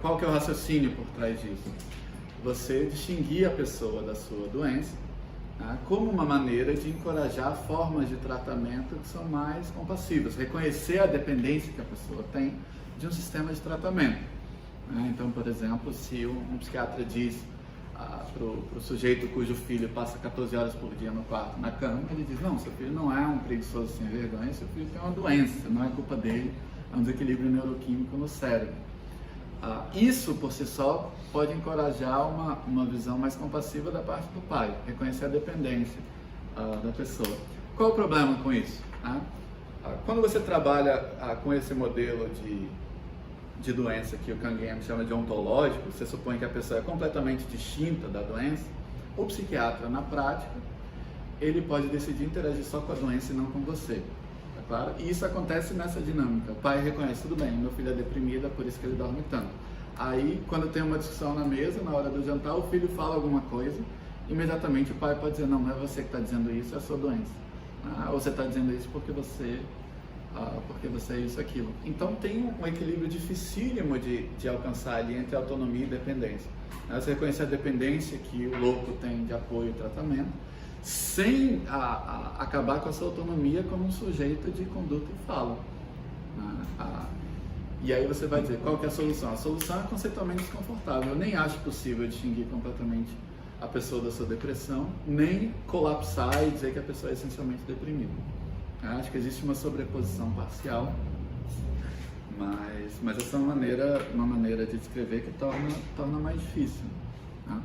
Qual que é o raciocínio por trás disso? Você distinguir a pessoa da sua doença, né, como uma maneira de encorajar formas de tratamento que são mais compassivas, reconhecer a dependência que a pessoa tem de um sistema de tratamento, né? Então, por exemplo, se um psiquiatra diz para o sujeito cujo filho passa 14 horas por dia no quarto, na cama, ele diz, não, seu filho não é um preguiçoso sem vergonha, seu filho tem uma doença, não é culpa dele, é um desequilíbrio neuroquímico no cérebro. Isso, por si só, pode encorajar uma visão mais compassiva da parte do pai, reconhecer a dependência da pessoa. Qual o problema com isso, né? Quando você trabalha com esse modelo de doença que o Canguilhem chama de ontológico, você supõe que a pessoa é completamente distinta da doença, o psiquiatra, na prática, ele pode decidir interagir só com a doença e não com você, tá claro? E isso acontece nessa dinâmica. O pai reconhece, tudo bem, meu filho é deprimido, por isso que ele dorme tanto. Aí, quando tem uma discussão na mesa, na hora do jantar, o filho fala alguma coisa, imediatamente o pai pode dizer, não é você que está dizendo isso, é a sua doença. Ou você está dizendo isso porque você é isso, aquilo. Então tem um equilíbrio dificílimo de alcançar ali entre autonomia e dependência. Você reconhecer a dependência que o louco tem de apoio e tratamento, sem acabar com a sua autonomia como um sujeito de conduta e fala. E aí você vai dizer, qual que é a solução? A solução é conceitualmente desconfortável. Eu nem acho possível distinguir completamente a pessoa da sua depressão, nem colapsar e dizer que a pessoa é essencialmente deprimida. Acho que existe uma sobreposição parcial, mas essa é uma maneira de descrever que torna mais difícil, né?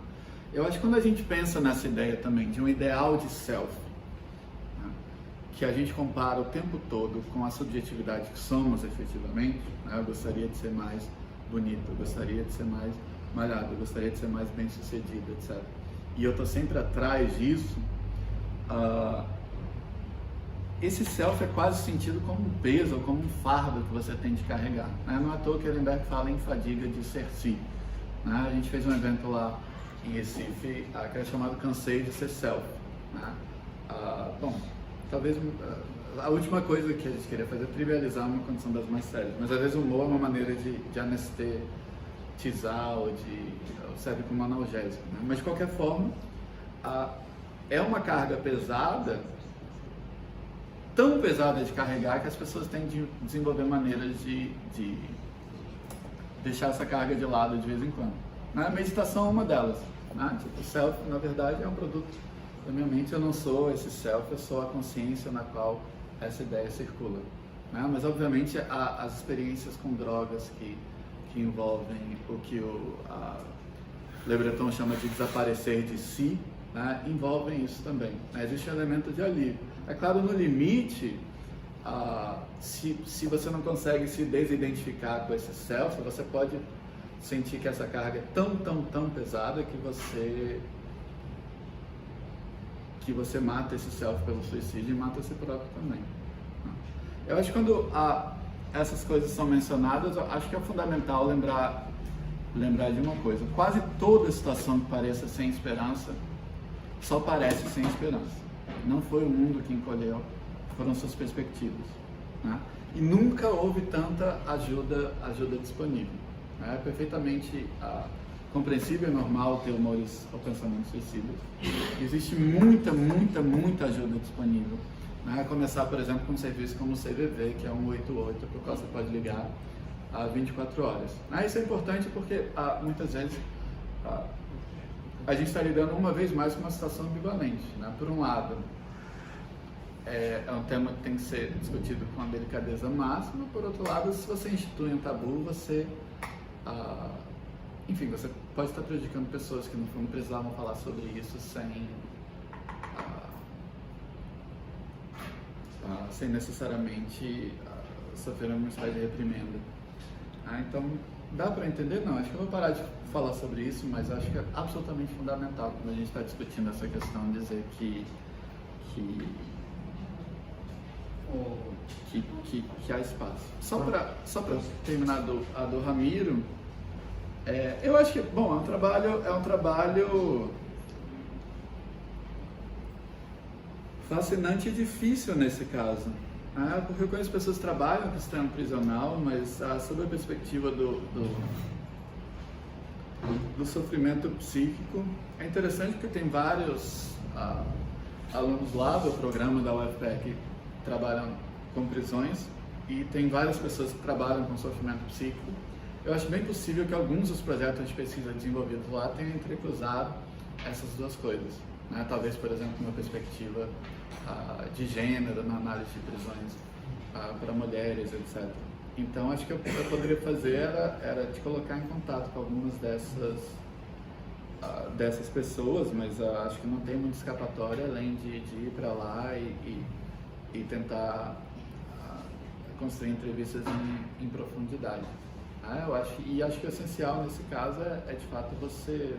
Eu acho que quando a gente pensa nessa ideia também de um ideal de self, né, que a gente compara o tempo todo com a subjetividade que somos efetivamente, né, eu gostaria de ser mais bonito, eu gostaria de ser mais malhado, eu gostaria de ser mais bem sucedido, etc. E eu estou sempre atrás disso. Esse self é quase sentido como um peso, ou como um fardo que você tem de carregar, né? Não é à toa que Ehrenberg fala em fadiga de ser si, né? A gente fez um evento lá em Recife, que era chamado Cansei de Ser Self, né? Bom, talvez a última coisa que a gente queria fazer é trivializar uma condição das mais sérias, mas às vezes o humor é uma maneira de anestesizar ou serve como analgésico, né? Mas de qualquer forma, é uma carga pesada, tão pesada de carregar, que as pessoas têm de desenvolver maneiras de deixar essa carga de lado de vez em quando. A meditação é uma delas. Tipo, o self, na verdade, é um produto da minha mente. Eu não sou esse self, eu sou a consciência na qual essa ideia circula. Mas, obviamente, as experiências com drogas que envolvem o que o Le Breton chama de desaparecer de si, envolvem isso também. Existe um elemento de alívio. É claro, no limite, se você não consegue se desidentificar com esse self, você pode sentir que essa carga é tão pesada que você mata esse self pelo suicídio e mata si próprio também. Eu acho que quando essas coisas são mencionadas, eu acho que é fundamental lembrar de uma coisa: quase toda situação que pareça sem esperança só parece sem esperança. Não foi o mundo que encolheu, foram suas perspectivas. E nunca houve tanta ajuda disponível. É perfeitamente compreensível e normal ter humores ou pensamentos suicidas. Existe muita ajuda disponível. Começar, por exemplo, com um serviço como o CVV, que é 188, para o qual você pode ligar 24 horas. Isso é importante porque muitas vezes a gente está lidando uma vez mais com uma situação ambivalente. Por um lado, é um tema que tem que ser discutido com a delicadeza máxima. Por outro lado, se você institui um tabu, você você pode estar prejudicando pessoas que não precisavam falar sobre isso sem necessariamente sofrer uma espécie de reprimenda. Então, dá para entender? Não, acho que eu vou parar de falar sobre isso, mas acho que é absolutamente fundamental quando a gente está discutindo essa questão, dizer que há espaço. Só para terminar a do Ramiro, eu acho que, bom, é um trabalho fascinante e difícil nesse caso, porque eu conheço pessoas que trabalham com sistema prisional, mas sob a perspectiva do sofrimento psíquico, é interessante porque tem vários alunos lá do programa da UFPE que trabalham com prisões e tem várias pessoas que trabalham com sofrimento psíquico. Eu acho bem possível que alguns dos projetos de pesquisa desenvolvidos lá tenham entrecruzado essas duas coisas. Talvez, por exemplo, uma perspectiva de gênero na análise de prisões para mulheres, etc. Então, acho que o que eu poderia fazer era te colocar em contato com algumas dessas pessoas, mas acho que não tem muita escapatória além de ir para lá e tentar construir entrevistas em profundidade. Acho que o essencial nesse caso é de fato você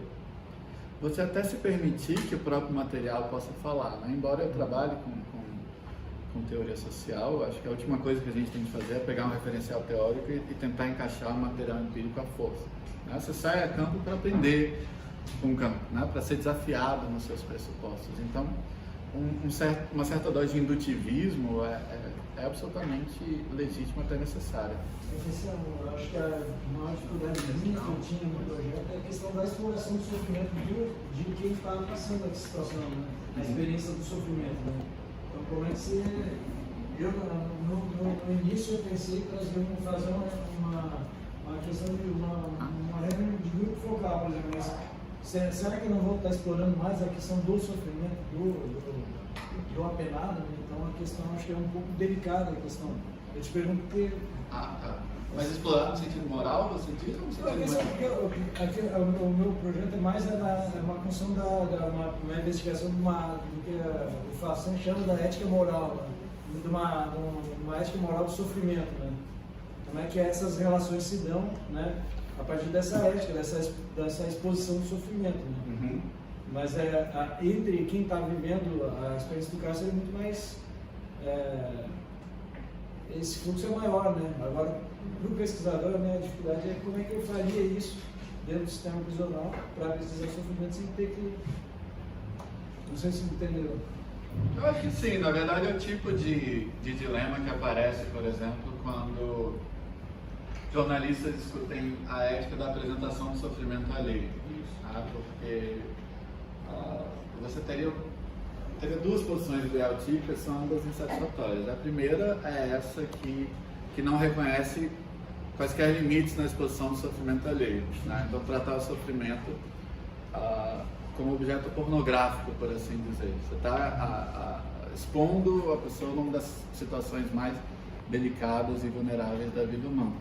até se permitir que o próprio material possa falar. Embora eu trabalhe com teoria social, acho que a última coisa que a gente tem que fazer é pegar um referencial teórico e tentar encaixar o material empírico à força. Você sai a campo para aprender com o campo, para ser desafiado nos seus pressupostos. Então, uma certa dose de indutivismo é absolutamente legítima, até necessária. Eu acho que a maior dificuldade que eu tinha no projeto é a questão da exploração do sofrimento de quem está passando essa situação, a experiência do sofrimento. Então, como é que você... No início eu pensei em fazer uma questão de uma reunião de grupo focal, por exemplo, mas será que eu não vou estar explorando mais a questão do sofrimento, do apenado? Então a questão, acho que é um pouco delicada a questão. Eu te pergunto porque... Mas explorar no sentido moral, no sentido o meu projeto é mais uma função uma investigação do que o Fassan chama da ética moral, de uma ética moral do sofrimento. Como é que essas relações se dão, a partir dessa ética, dessa exposição do sofrimento. Uhum. Mas entre quem está vivendo a experiência do cárcere é muito mais... esse fluxo é maior, Agora, para o pesquisador, a dificuldade é como é que eu faria isso dentro do sistema prisional para pesquisar sofrimento sem ter que... Não sei se entendeu. Eu acho que sim. Na verdade, é o tipo de dilema que aparece, por exemplo, quando jornalistas discutem a ética da apresentação do sofrimento alheio. Porque você teria duas posições ideal típicas, são ambas insatisfatórias. A primeira é essa que não reconhece quaisquer limites na exposição do sofrimento alheio, né? Então tratar o sofrimento como objeto pornográfico, por assim dizer. Você está expondo a pessoa numa das situações mais delicadas e vulneráveis da vida humana.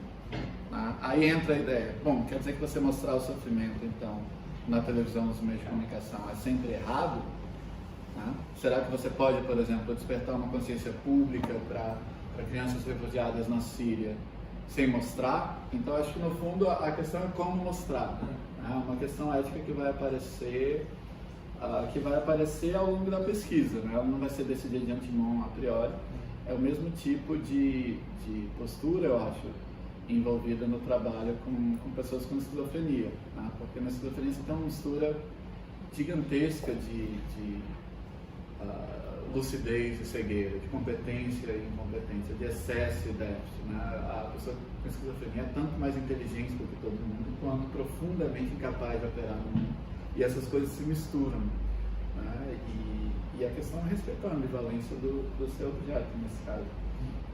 Né? Aí entra a ideia, bom, quer dizer que você mostrar o sofrimento, então, na televisão, nos meios de comunicação, é sempre errado? Né? Será que você pode, por exemplo, despertar uma consciência pública para crianças refugiadas na Síria sem mostrar? Então, acho que no fundo a questão é como mostrar. Né? Uma questão ética que vai aparecer ao longo da pesquisa. Né? Ela não vai ser decidida de antemão a priori. É o mesmo tipo de postura, eu acho, envolvida no trabalho com pessoas com esquizofrenia. Né? Porque na esquizofrenia você tem uma mistura gigantesca de lucidez e cegueira, de competência e incompetência, de excesso e déficit. Né? A pessoa com esquizofrenia é tanto mais inteligente do que todo mundo, quanto profundamente incapaz de operar no mundo. E essas coisas se misturam. Né? E a questão é respeitar a ambivalência do seu objeto, nesse caso.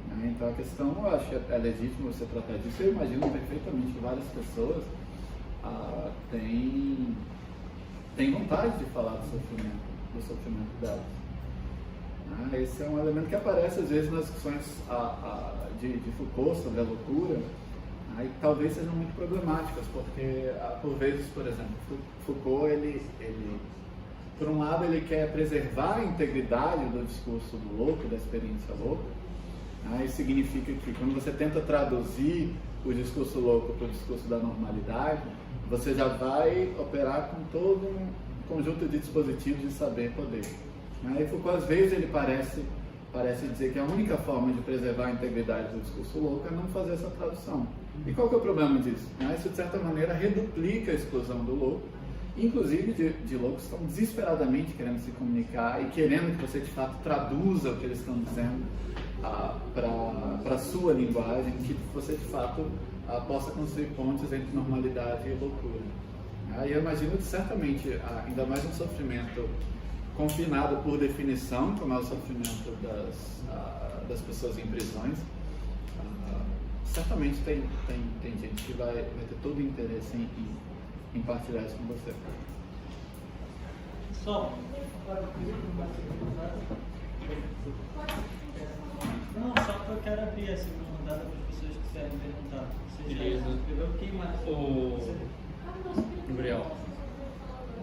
Né? Então a questão, eu acho que é legítimo você tratar disso. Eu imagino perfeitamente que várias pessoas têm vontade de falar do sofrimento delas. Esse é um elemento que aparece às vezes nas discussões de Foucault sobre a loucura, e talvez sejam muito problemáticas, porque por vezes, por exemplo, Foucault, ele por um lado ele quer preservar a integridade do discurso do louco, da experiência louca. Isso significa que quando você tenta traduzir o discurso louco para o discurso da normalidade, você já vai operar com todo um conjunto de dispositivos de saber e poder. E Foucault, às vezes, ele parece dizer que a única forma de preservar a integridade do discurso louco é não fazer essa tradução. E qual que é o problema disso? Isso, de certa maneira, reduplica a exclusão do louco, inclusive de loucos que estão desesperadamente querendo se comunicar e querendo que você, de fato, traduza o que eles estão dizendo para a sua linguagem, que você, de fato, possa construir pontes entre normalidade e loucura. E eu imagino que, certamente, ainda mais um sofrimento confinado por definição, como é o sofrimento das pessoas em prisões, certamente tem gente que vai ter todo o interesse em partilhar isso com você. Só. Não, só que eu quero abrir a segunda rodada para as pessoas que quiserem perguntar. Você já escreveu o que mais? Gabriel,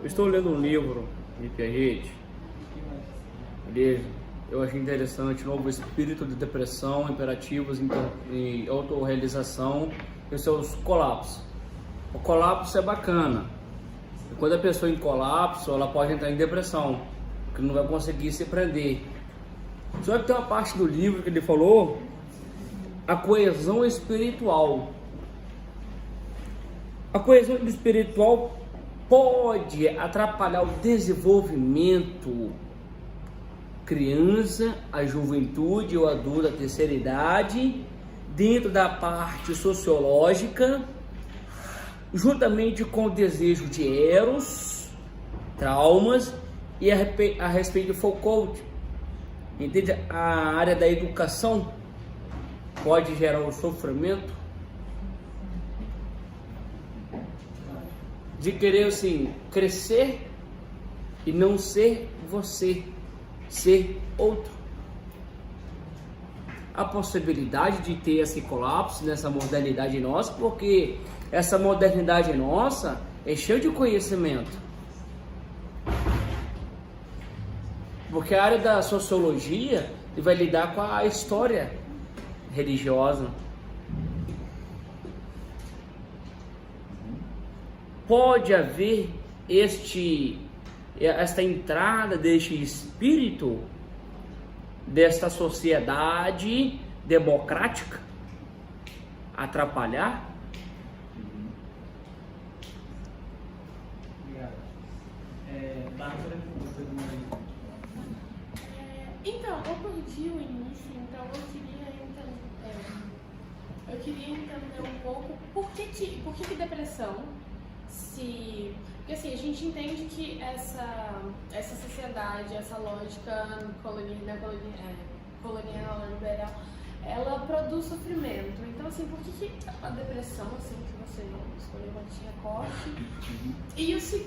eu estou lendo um livro de Piaget. Beleza? Eu achei interessante o novo espírito de depressão, imperativos e autorrealização e seus colapsos. O colapso é bacana. E quando a pessoa em colapso, ela pode entrar em depressão, porque não vai conseguir se prender. Só que tem uma parte do livro que ele falou, a coesão espiritual. A coesão espiritual pode atrapalhar o desenvolvimento criança, a juventude ou adulto, a terceira idade, dentro da parte sociológica, juntamente com o desejo de eros, traumas e a respeito de Foucault. Entende? A área da educação pode gerar um sofrimento de querer assim crescer e não ser você, ser outro. A possibilidade de ter esse colapso nessa modernidade nossa, porque essa modernidade nossa é cheia de conhecimento. Porque a área da sociologia vai lidar com a história religiosa. Pode haver esta entrada deste espírito, desta sociedade democrática, atrapalhar? Obrigado. Bárbara, você não... Então, eu perdi o início, então eu queria entender um pouco por que depressão? Porque assim, a gente entende que essa sociedade, essa lógica colonial, liberal, ela produz sofrimento. Então, assim, por que a depressão, assim, que você escolheu antes de recorte, e assim,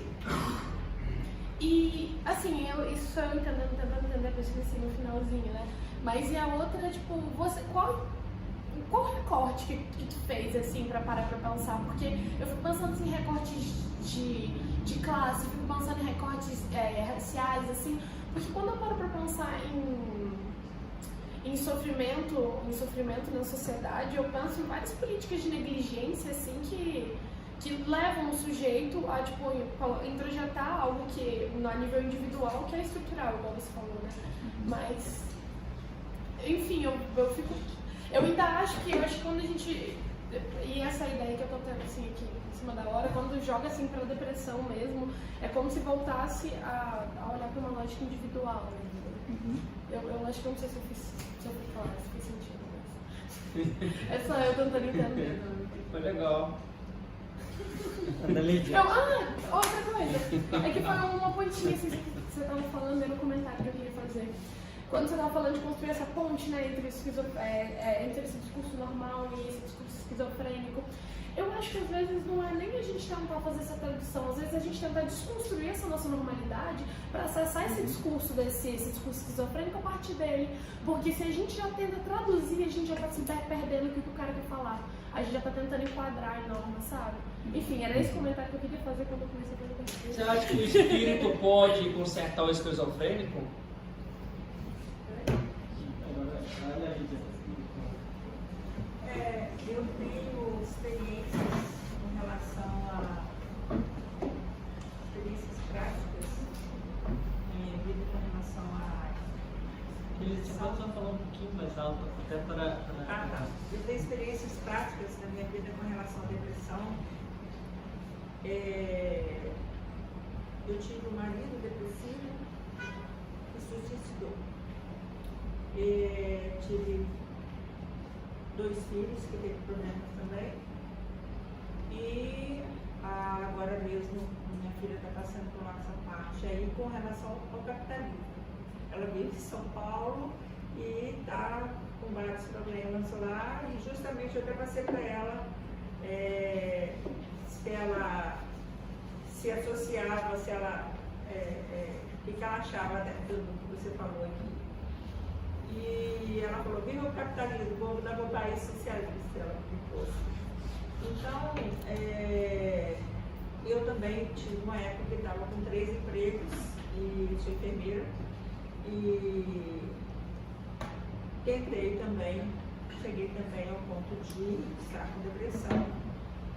isso eu tentando entender, por isso que assim, no finalzinho, né? Mas e a outra, tipo, qual recorte que tu fez, assim, pra parar pra pensar? Porque eu fico pensando assim, em recortes de classe, eu fico pensando em recortes raciais, assim, porque quando eu paro pra pensar em sofrimento na sociedade, eu penso em várias políticas de negligência, assim, que levam o sujeito a, tipo, introjetar algo que, no nível individual, que é estrutural, igual você falou, né? Mas, enfim, eu ainda acho que quando a gente, e essa ideia que eu tô tendo, assim, aqui em cima da hora, quando joga, assim, pra depressão mesmo, é como se voltasse a olhar pra uma lógica individual, né? Eu acho que eu não sei se eu fui claro, se fez sentido, mas... É só eu tentando entender. Foi legal. Outra coisa, é que foi uma pontinha assim, que você estava falando no comentário que eu queria fazer. Quando você estava falando de construir essa ponte, né, entre esse discurso normal e esse discurso esquizofrênico, eu acho que às vezes não é nem a gente tentar fazer essa tradução, às vezes a gente tentar desconstruir essa nossa normalidade para acessar esse discurso discurso esquizofrênico a partir dele. Porque se a gente já tenta traduzir, a gente já está se perdendo o que o cara quer falar. A gente já está tentando enquadrar em norma, sabe? Enfim, era esse comentário que eu queria fazer quando eu comecei a fazer perguntas. Você acha que o espírito pode consertar o esquizofrênico? Eu tenho experiências com relação a experiências práticas em minha vida com relação a... Você pode só falar um pouquinho mais alto, até para... tá. Eu tenho experiências práticas na minha vida com relação à depressão. Eu tive um marido depressivo que se suicidou. Tive 2 filhos que teve problemas também. E agora mesmo minha filha está passando por essa parte aí com relação ao capitalismo. Ela vive em São Paulo e está com vários problemas lá, e justamente eu até passei para ela se ela se associava, se ela o que ela achava do que você falou aqui. E ela falou, viva o capitalismo, vamos dar um país socialista, ela ficou assim. Então, eu também tive uma época que estava com 3 empregos e sou enfermeira. E tentei também, cheguei também ao ponto de estar com depressão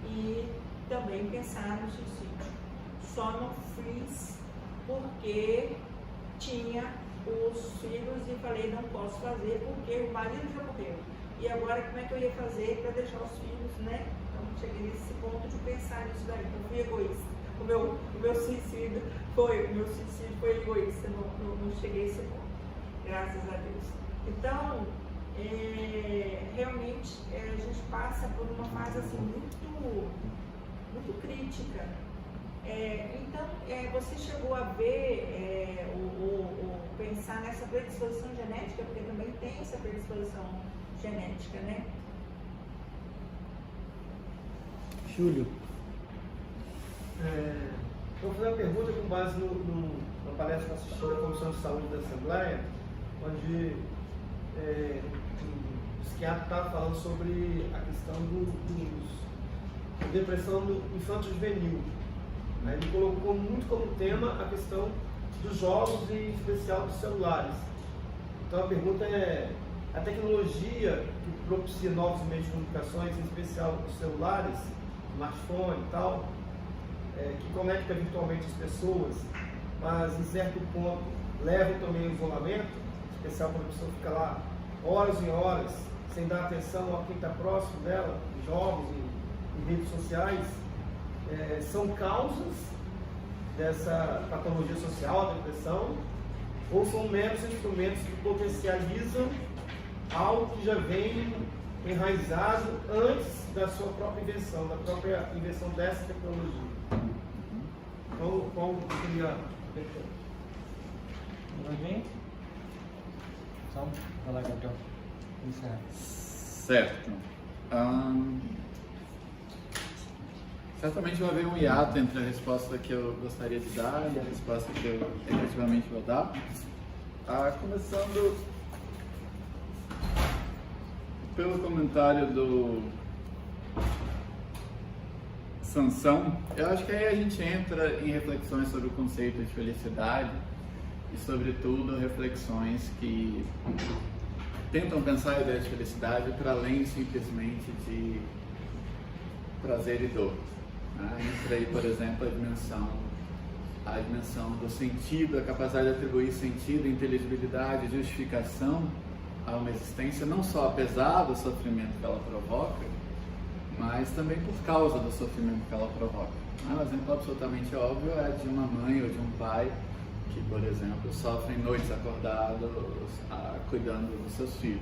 e também pensar no suicídio. Só não fiz porque tinha os filhos e falei, não posso fazer porque o marido já morreu. E agora como é que eu ia fazer para deixar os filhos, né? Então cheguei nesse ponto de pensar nisso daí. Eu fui egoísta. O meu suicídio foi egoísta, não cheguei a esse ponto, graças a Deus. Então, realmente a gente passa por uma fase assim, muito crítica. Então, você chegou a ver ou pensar nessa predisposição genética, porque também tem essa predisposição genética, né? Júlio. Eu vou fazer uma pergunta com base numa palestra que eu assisti da Comissão de Saúde da Assembleia, onde o psiquiatra estava falando sobre a questão da depressão infanto-juvenil. Ele colocou muito como tema a questão dos jogos e, em especial, dos celulares. Então, a pergunta é: a tecnologia que propicia novos meios de comunicações, em especial os celulares, smartphone e tal, que conecta virtualmente as pessoas, mas, em certo ponto, leva também ao isolamento, em especial quando a pessoa fica lá horas e horas, sem dar atenção a quem está próximo dela, em jogos e redes sociais, são causas dessa patologia social, da depressão, ou são meros instrumentos que potencializam algo que já vem enraizado antes da sua própria invenção, da própria invenção dessa tecnologia? Então, qual seria? Alguém? Vai lá, Gabriel. Certo. Certamente vai haver um hiato entre a resposta que eu gostaria de dar e a resposta que eu efetivamente vou dar. Começando pelo comentário do Sansão, eu acho que aí a gente entra em reflexões sobre o conceito de felicidade e, sobretudo, reflexões que tentam pensar a ideia de felicidade para além simplesmente de prazer e dor. Entra aí, por exemplo, a dimensão do sentido, a capacidade de atribuir sentido, inteligibilidade, justificação a uma existência, não só apesar do sofrimento que ela provoca, mas também por causa do sofrimento que ela provoca. Um exemplo absolutamente óbvio é de uma mãe ou de um pai que, por exemplo, sofrem noites acordados cuidando dos seus filhos.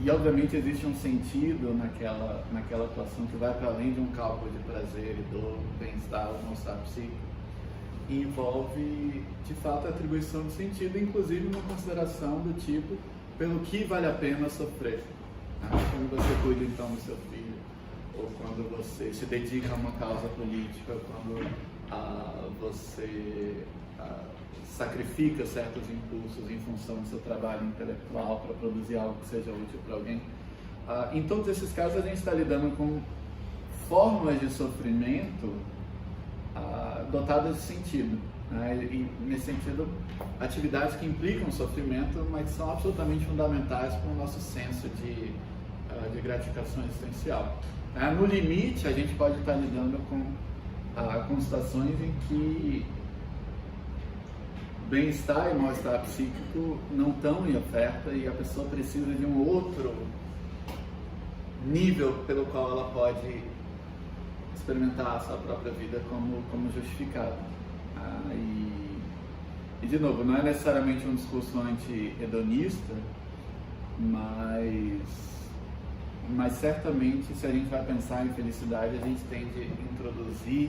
E obviamente existe um sentido naquela atuação que vai para além de um cálculo de prazer e dor, bem-estar ou mal-estar psíquico, e envolve, de fato, a atribuição de sentido, inclusive uma consideração do tipo pelo que vale a pena sofrer. Quando você cuida então do seu filho, ou quando você se dedica a uma causa política, quando você sacrifica certos impulsos em função do seu trabalho intelectual para produzir algo que seja útil para alguém. Em todos esses casos a gente está lidando com formas de sofrimento dotadas de sentido, e nesse sentido atividades que implicam sofrimento, mas que são absolutamente fundamentais para o nosso senso de gratificação existencial. No limite a gente pode estar lidando com situações em que bem-estar e mal-estar psíquico não estão em oferta e a pessoa precisa de um outro nível pelo qual ela pode experimentar a sua própria vida como justificada. E de novo, não é necessariamente um discurso anti-hedonista, mas certamente, se a gente vai pensar em felicidade, a gente tem de introduzir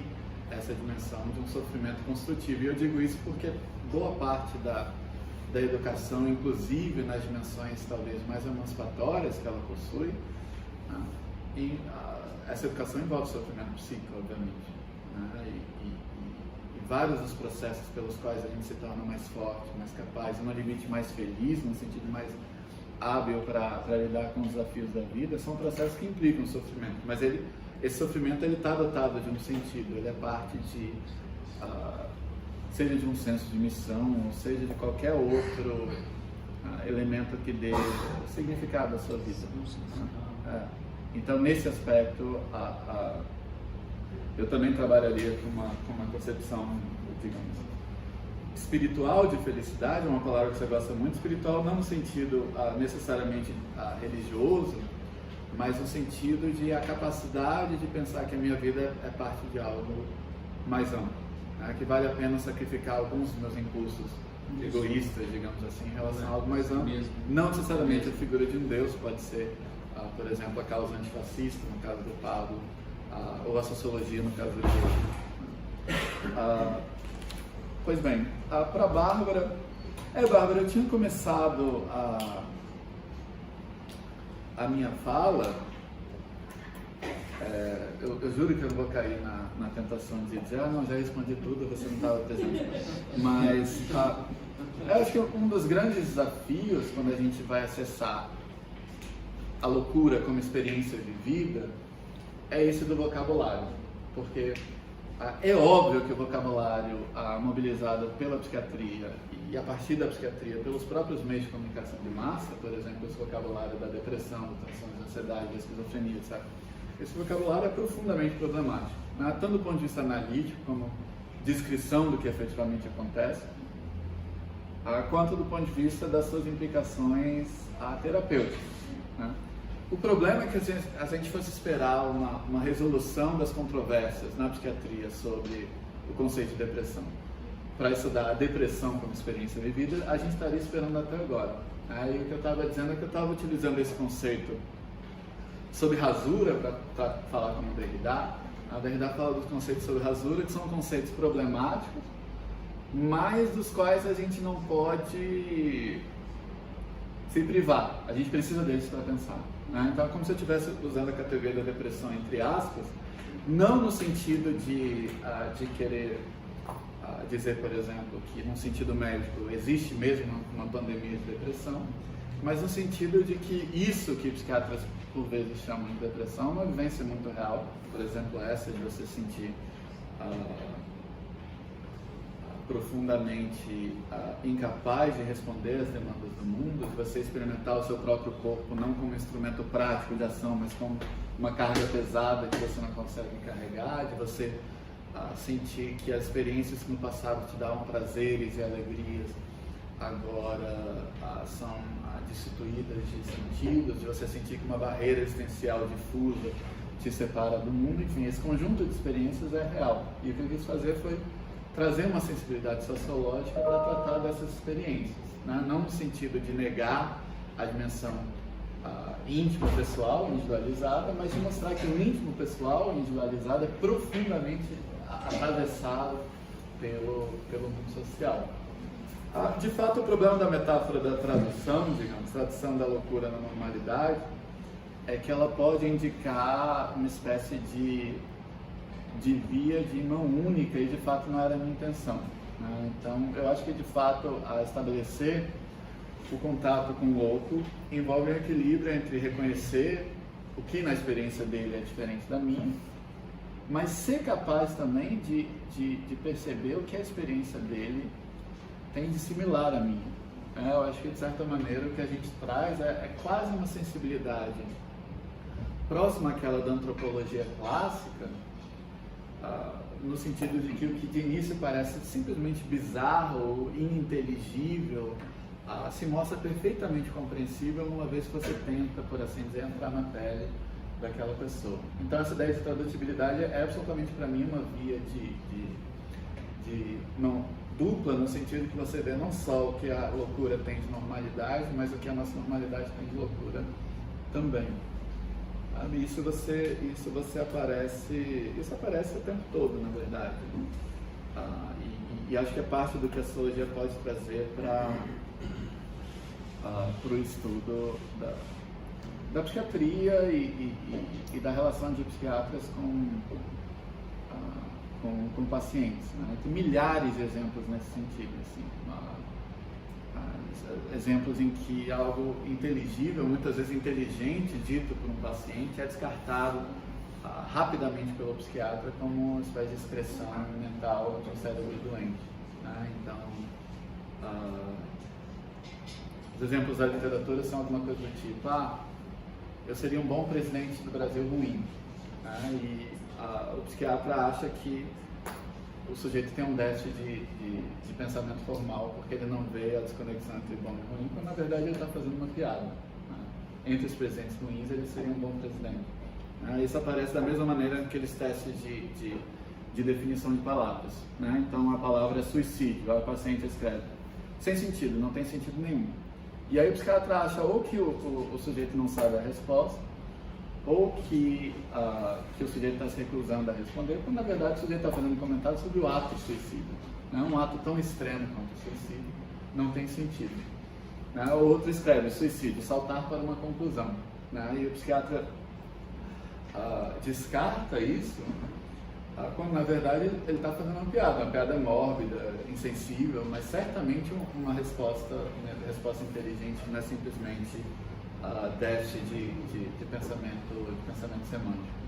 essa dimensão de um sofrimento construtivo. E eu digo isso porque boa parte da educação, inclusive nas dimensões talvez mais emancipatórias que ela possui, essa educação envolve sofrimento psíquico, obviamente, e vários dos processos pelos quais a gente se torna mais forte, mais capaz, no limite mais feliz, no sentido mais hábil para lidar com os desafios da vida, são processos que implicam sofrimento, mas esse sofrimento está dotado de um sentido, ele é parte de, seja de um senso de missão, ou seja de qualquer outro elemento que dê significado à sua vida. Então, nesse aspecto, eu também trabalharia com uma concepção, digamos, espiritual de felicidade, uma palavra que você gosta muito, espiritual não no sentido necessariamente religioso, mas no sentido de a capacidade de pensar que a minha vida é parte de algo mais amplo, que vale a pena sacrificar alguns dos meus impulsos egoístas, digamos assim, em relação a algo mais amplo. Não necessariamente a figura de um Deus, pode ser, por exemplo, a causa antifascista, no caso do Pablo, ou a sociologia, no caso do Diego. Pois bem, para a Bárbara, eu tinha começado a minha fala, eu juro que eu vou cair na tentação de dizer, não, já respondi tudo, você não estava presente, mas eu acho que um dos grandes desafios quando a gente vai acessar a loucura como experiência vivida é esse do vocabulário, porque é óbvio que o vocabulário mobilizado pela psiquiatria e a partir da psiquiatria pelos próprios meios de comunicação de massa, por exemplo, esse vocabulário da depressão, do transtorno de ansiedade, da esquizofrenia, etc. Esse vocabulário é profundamente problemático, tanto do ponto de vista analítico, como descrição do que efetivamente acontece, quanto do ponto de vista das suas implicações terapêuticas. O problema é que se a gente fosse esperar uma resolução das controvérsias na psiquiatria sobre o conceito de depressão, para estudar a depressão como experiência vivida, a gente estaria esperando até agora. E o que eu estava dizendo é que eu estava utilizando esse conceito sobre rasura para falar como Derrida. A Derrida fala dos conceitos sobre rasura, que são conceitos problemáticos, mas dos quais a gente não pode se privar. A gente precisa deles para pensar, né? Então é como se eu estivesse usando a categoria da depressão entre aspas, não no sentido de querer dizer, por exemplo, que num sentido médico existe mesmo uma pandemia de depressão, mas no sentido de que isso que psiquiatras por vezes chamam de depressão é uma vivência muito real. Por exemplo, essa de você sentir profundamente incapaz de responder às demandas do mundo, de você experimentar o seu próprio corpo não como um instrumento prático de ação, mas como uma carga pesada que você não consegue carregar, de você sentir que as experiências que no passado te davam prazeres e alegrias agora são destituídas de sentidos, de você sentir que uma barreira existencial difusa te separa do mundo. Enfim, esse conjunto de experiências é real. E o que eu quis fazer foi trazer uma sensibilidade sociológica para tratar dessas experiências, né? Não no sentido de negar a dimensão íntima, pessoal, individualizada, mas de mostrar que o íntimo, pessoal, individualizado é profundamente atravessado pelo mundo social. De fato, o problema da metáfora da tradução, digamos, tradução da loucura na normalidade, é que ela pode indicar uma espécie de via de mão única, e de fato não era a minha intenção, né? Então, eu acho que de fato estabelecer o contato com o outro envolve um equilíbrio entre reconhecer o que na experiência dele é diferente da minha, mas ser capaz também de perceber o que a experiência dele tem de similar à minha. Eu acho que, de certa maneira, o que a gente traz é quase uma sensibilidade próxima àquela da antropologia clássica, no sentido de que o que de início parece simplesmente bizarro ou ininteligível se mostra perfeitamente compreensível uma vez que você tenta, por assim dizer, entrar na pele daquela pessoa. Então essa ideia de tradutibilidade é absolutamente para mim uma via não dupla, no sentido que você vê não só o que a loucura tem de normalidade, mas o que a nossa normalidade tem de loucura também. Isso aparece o tempo todo, na verdade. E acho que é parte do que a sociologia pode trazer para o estudo da psiquiatria e da relação de psiquiatras com pacientes, né? Tem milhares de exemplos nesse sentido, assim, exemplos em que algo inteligível, muitas vezes inteligente, dito por um paciente, é descartado rapidamente pelo psiquiatra como uma espécie de expressão mental de um cérebro doente, né? Então, os exemplos da literatura são alguma coisa do tipo: eu seria um bom presidente do Brasil ruim, né? E o psiquiatra acha que o sujeito tem um déficit de pensamento formal porque ele não vê a desconexão entre bom e ruim, quando na verdade ele está fazendo uma piada, né? Entre os presidentes ruins ele seria um bom presidente, né? Isso aparece da mesma maneira naqueles testes de definição de palavras, né? Então a palavra é suicídio, o paciente escreve sem sentido, não tem sentido nenhum. E aí o psiquiatra acha ou que o sujeito não sabe a resposta, ou que o sujeito está se recusando a responder, quando na verdade o sujeito está fazendo um comentário sobre o ato suicídio, né? Um ato tão extremo quanto o suicídio não tem sentido, né? O outro escreve suicídio, saltar para uma conclusão, né? E o psiquiatra descarta isso quando na verdade ele está fazendo uma piada mórbida, insensível, mas certamente uma resposta inteligente, não é simplesmente déficit de pensamento semântico,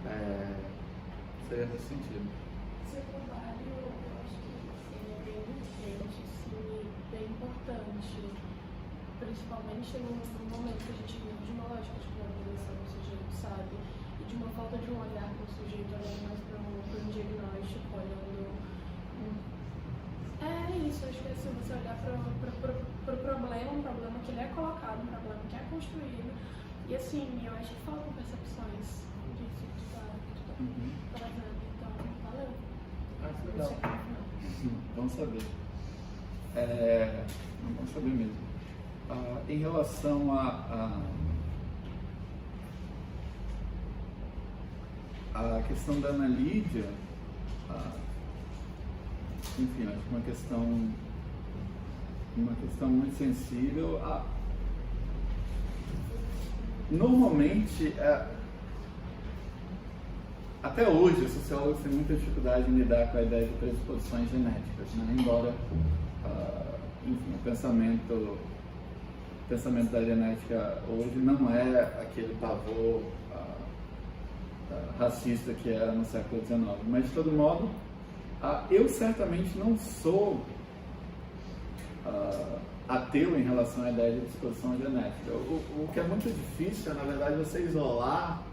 né? Seria nesse sentido. Seu trabalho, eu acho que ele é bem urgente, sim, bem importante, principalmente no momento que a gente vive de uma lógica de priorização do sujeito, sabe? E de uma falta de um olhar para o sujeito, olhando mais para um diagnóstico, olhando... É isso, acho que é assim, você olhar para o problema, um problema que ele é colocado, um problema que é construído, e assim, eu acho que faltam percepções disso que tu tá trazendo, então, valeu. Legal. Vamos saber. Vamos saber mesmo. Em relação a questão da Ana Lídia, enfim, acho que uma questão uma questão muito sensível. Normalmente, até hoje, os sociólogos têm muita dificuldade em lidar com a ideia de predisposições genéticas, né? Embora, enfim, o pensamento da genética hoje não é aquele pavor racista que era no século XIX. Mas, de todo modo, eu certamente não sou ateu em relação à ideia de disposição genética. O que é muito difícil é, na verdade, você isolar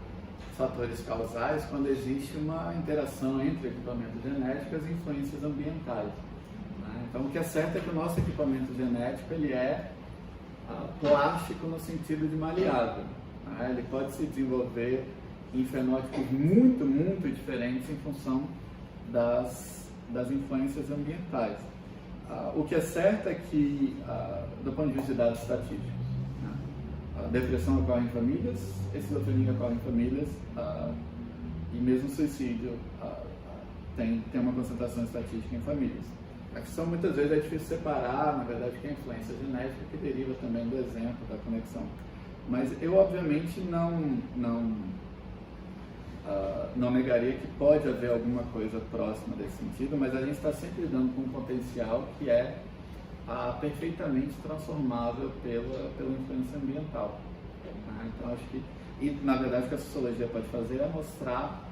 fatores causais quando existe uma interação entre equipamentos genéticos e influências ambientais. Né? Então, o que é certo é que o nosso equipamento genético ele é plástico no sentido de maleável. Né? Ele pode se desenvolver em fenótipos muito, muito diferentes em função das influências ambientais. O que é certo é que, do ponto de vista de dados estatísticos, né, a depressão ocorre em famílias, esquizofrenia ocorre em famílias, e mesmo suicídio tem uma concentração estatística em famílias. A questão muitas vezes é difícil separar, na verdade, que é a influência genética que deriva também do exemplo, da conexão. Mas eu, obviamente, não negaria que pode haver alguma coisa próxima desse sentido, mas a gente está sempre lidando com um potencial que é perfeitamente transformável pela influência ambiental. Né? Então, acho que, na verdade, o que a sociologia pode fazer é mostrar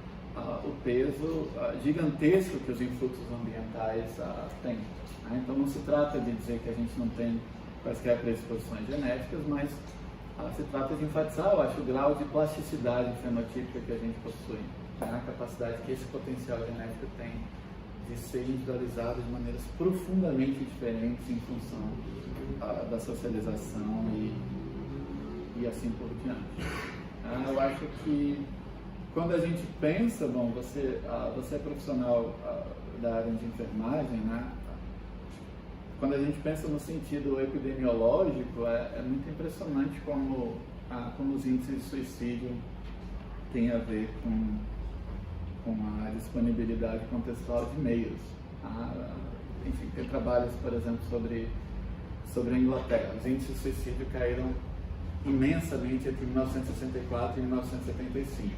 o peso gigantesco que os influxos ambientais têm. Né? Então, não se trata de dizer que a gente não tem quaisquer predisposições genéticas, mas se trata de enfatizar, eu acho, o grau de plasticidade fenotípica que a gente possui, né? A capacidade que esse potencial genético tem de ser individualizado de maneiras profundamente diferentes em função da socialização e assim por diante. Eu acho que quando a gente pensa, bom, você é profissional da área de enfermagem, né? Quando a gente pensa no sentido epidemiológico, é muito impressionante como os índices de suicídio têm a ver com a disponibilidade contextual de meios. Enfim, tem trabalhos, por exemplo, sobre a Inglaterra. Os índices de suicídio caíram imensamente entre 1964 e 1975,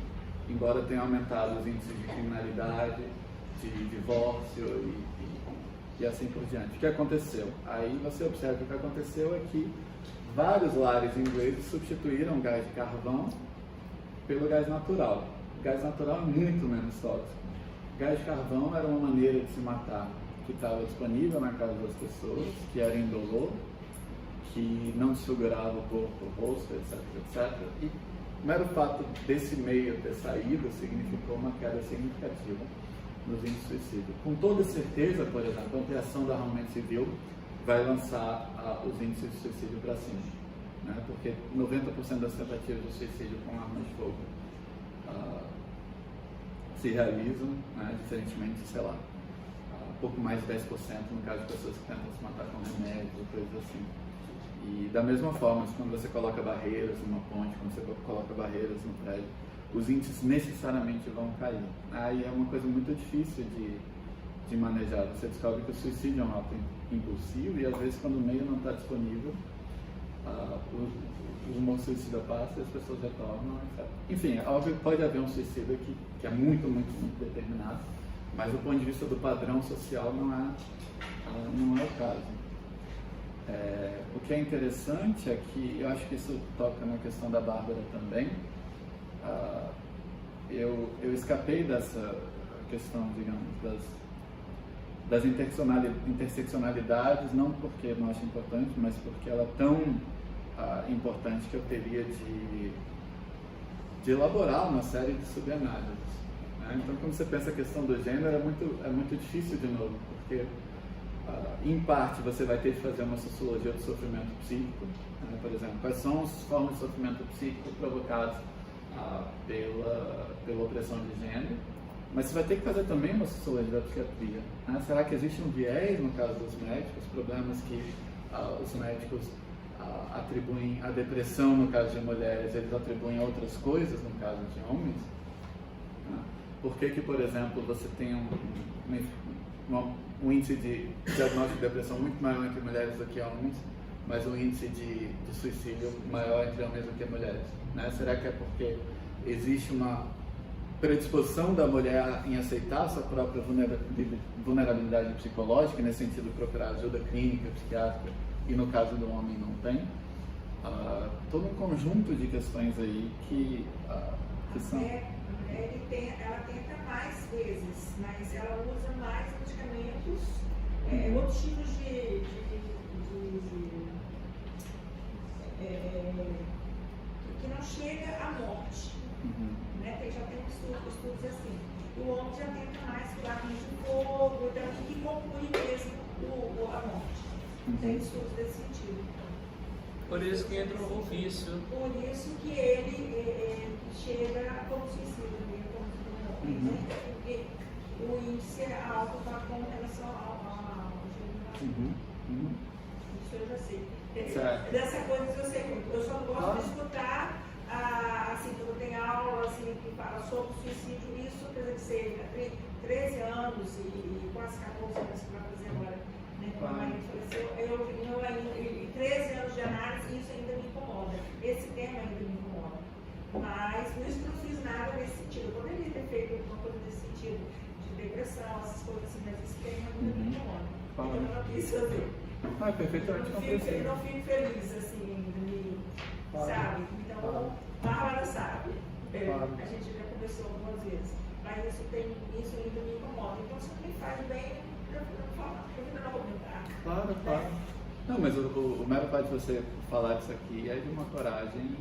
embora tenham aumentado os índices de criminalidade, de divórcio e assim por diante. O que aconteceu? Aí você observa que o que aconteceu é que vários lares ingleses substituíram o gás de carvão pelo gás natural. O gás natural é muito menos tóxico. O gás de carvão era uma maneira de se matar que estava disponível na casa das pessoas, que era indolor, que não desfigurava o corpo, o rosto, etc, etc. E o mero fato desse meio ter saído significou uma queda significativa nos índices de suicídio. Com toda certeza, por exemplo, a ampliação do armamento civil vai lançar os índices de suicídio para cima, né? Porque 90% das tentativas de suicídio com arma de fogo se realizam, né, diferentemente, sei lá, pouco mais de 10% no caso de pessoas que tentam se matar com remédios ou coisas assim. E da mesma forma, quando você coloca barreiras numa ponte, quando você coloca barreiras no prédio, os índices necessariamente vão cair. Aí é uma coisa muito difícil de manejar. Você descobre que o suicídio é um ato impulsivo e às vezes quando o meio não está disponível, o humor suicida passa e as pessoas retornam, etc. Enfim, é óbvio que pode haver um suicídio que é muito, muito, muito determinado, mas do ponto de vista do padrão social não é o caso. O que é interessante é que, eu acho que isso toca na questão da Bárbara também, eu escapei dessa questão, digamos, das interseccionalidades, não porque não acho importante, mas porque ela é tão importante que eu teria de elaborar uma série de subanálises. Né? Então, quando você pensa a questão do gênero, é muito difícil de novo, porque em parte você vai ter que fazer uma sociologia do sofrimento psíquico, né? Por exemplo, quais são as formas de sofrimento psíquico provocadas pela opressão de gênero, mas você vai ter que fazer também uma sociologia da psiquiatria. Né? Será que existe um viés no caso dos médicos, problemas que os médicos atribuem à depressão no caso de mulheres, eles atribuem a outras coisas no caso de homens? Né? Por que, por exemplo, você tem um índice de diagnóstico de depressão muito maior entre mulheres do que homens, mas um índice de suicídio maior entre homens do que mulheres, né? Será que é porque existe uma predisposição da mulher em aceitar sua própria vulnerabilidade psicológica, nesse sentido procurar ajuda clínica, psiquiátrica, e no caso do homem não tem? Todo um conjunto de questões aí que são... Ela tenta mais vezes, mas ela usa mais medicamentos, outros tipos que não chega à morte. Né? Já tem estudos assim. O homem já tenta mais armas de fogo, então que conclui mesmo a morte. Tem estudos desse sentido. Por isso que entra o vício. Por isso que ele chega como suicídio mesmo, porque o índice é alto com relação ao gênero. Isso eu já sei. Dessa coisa eu sei muito. Eu só gosto de escutar, assim, quando tem aula assim, que fala sobre suicídio, isso quer dizer que seja 13 anos e quase 14 anos que vai fazer agora. Né? Quando a mãe faleceu, e 13 anos de análise, isso ainda me incomoda. Esse tema ainda me incomoda. Mas por isso que não fiz nada nesse sentido. Eu poderia ter feito alguma coisa nesse sentido, de depressão, essas coisas assim, mas esse tema ainda me incomoda. Então eu não quis fazer. Perfeitamente compreensível. Eu não fico feliz, assim, sabe? Então, Bárbara sabe. A gente já conversou algumas vezes. Mas isso ainda me incomoda. Então, se alguém faz bem, eu não vou comentar. Claro. Não, mas o mero fato de você falar disso aqui é de uma coragem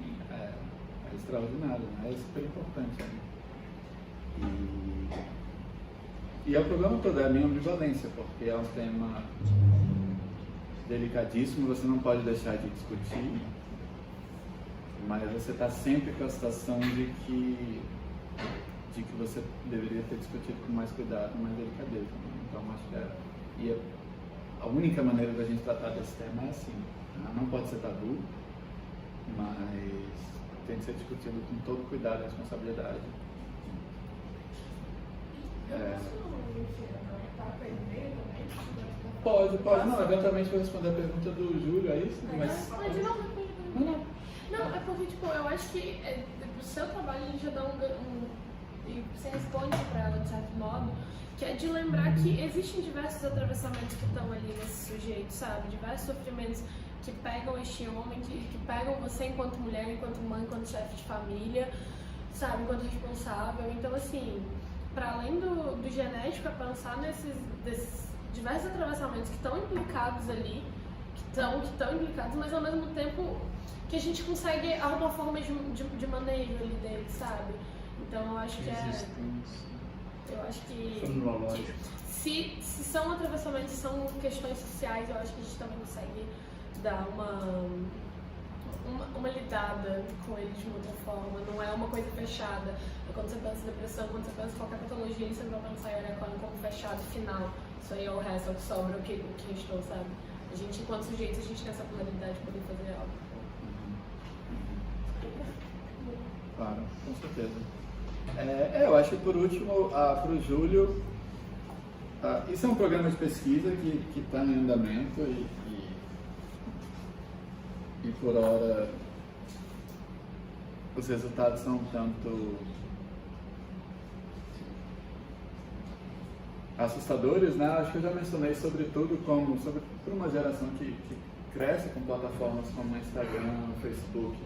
extraordinária, né? É super importante. Né? E o problema todo é a minha ambivalência, porque é um tema delicadíssimo, você não pode deixar de discutir, mas você está sempre com a sensação de que você deveria ter discutido com mais cuidado, com mais delicadeza. Né? Então, acho que a única maneira da gente tratar desse tema é assim. Não pode ser tabu, mas tem que ser discutido com todo cuidado e responsabilidade. Pode. Não, eventualmente vou responder a pergunta do Júlio, é isso? Mas... Não, é porque, tipo, eu acho que o seu trabalho a gente já dá e você responde para ela de certo modo, que é de lembrar que existem diversos atravessamentos que estão ali nesse sujeito, sabe? Diversos sofrimentos que pegam este homem, que pegam você enquanto mulher, enquanto mãe, enquanto chefe de família, sabe? Enquanto responsável. Então, assim, para além do genético, é pensar desses diversos atravessamentos que estão implicados ali, que estão implicados, mas ao mesmo tempo que a gente consegue arrumar formas de manejo ali dele, sabe? Então eu acho que se são atravessamentos, são questões sociais, eu acho que a gente também consegue dar uma lidada com eles de outra forma. Não é uma coisa fechada. Quando você pensa em depressão, quando você pensa em qualquer patologia, você não vai pensar em Eureka como fechado, final. Isso aí é o resto, é o que sobra, o que restou, sabe? A gente, enquanto sujeitos, a gente tem essa polaridade de poder fazer algo. Claro, com certeza. Eu acho que por último, para o Júlio, isso é um programa de pesquisa que está em andamento e por hora os resultados são tanto assustadores, né? Acho que eu já mencionei sobre uma geração que cresce com plataformas como o Instagram, o Facebook,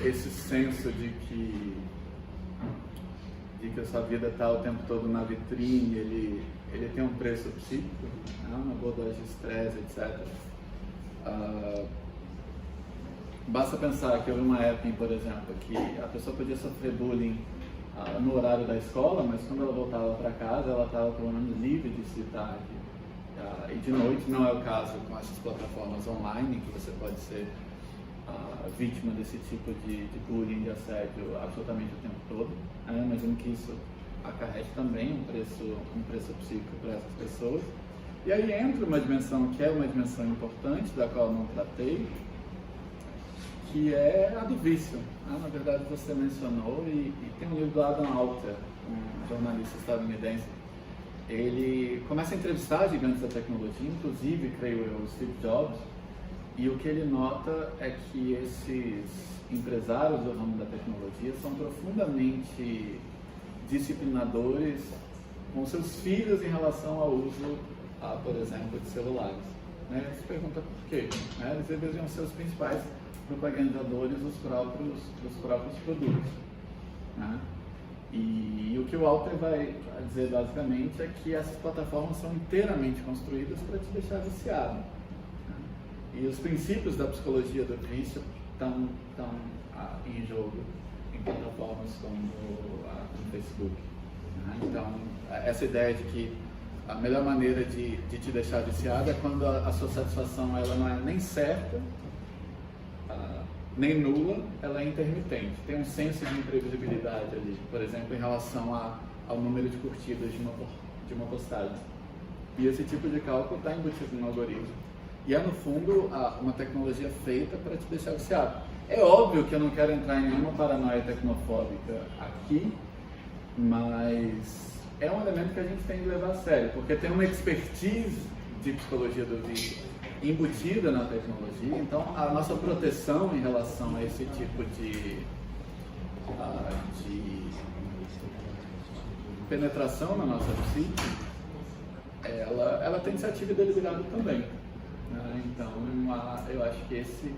esse senso de que a sua vida está o tempo todo na vitrine, ele tem um preço psíquico, né? Uma boa dose de estresse, etc. Basta pensar que houve uma época, por exemplo, que a pessoa podia sofrer bullying no horário da escola, mas quando ela voltava para casa, ela estava pelo menos livre de se estar e de noite. Não é o caso com essas plataformas online, que você pode ser vítima desse tipo de bullying, de assédio absolutamente o tempo todo. Imagino que isso acarrete também um preço psíquico para essas pessoas. E aí entra uma dimensão que é uma dimensão importante, da qual eu não tratei, que é a do vício. Na verdade, você mencionou, e tem um livro do Adam Alter, um jornalista estadunidense, ele começa a entrevistar gigantes da tecnologia, inclusive, creio eu, o Steve Jobs, e o que ele nota é que esses empresários do ramo da tecnologia são profundamente disciplinadores com seus filhos em relação ao uso, por exemplo, de celulares. Né? Ele se pergunta por quê. Né? Eles deveriam ser os principais propagandadores dos próprios produtos. Né? E o que o Walter vai dizer basicamente é que essas plataformas são inteiramente construídas para te deixar viciado. Né? E os princípios da psicologia do vício estão em jogo em plataformas como o Facebook. Né? Então, essa ideia de que a melhor maneira de te deixar viciado é quando a sua satisfação ela não é nem certa, nem nula, ela é intermitente. Tem um senso de imprevisibilidade ali, por exemplo, em relação ao número de curtidas de uma postagem. E esse tipo de cálculo está embutido no algoritmo. E é, no fundo, uma tecnologia feita para te deixar viciado. É óbvio que eu não quero entrar em nenhuma paranoia tecnofóbica aqui, mas é um elemento que a gente tem que levar a sério, porque tem uma expertise de psicologia do vídeo embutida na tecnologia, então a nossa proteção em relação a esse tipo de penetração na nossa psique, ela tem que ser ativa e deliberada também. Né? Então, eu acho que esse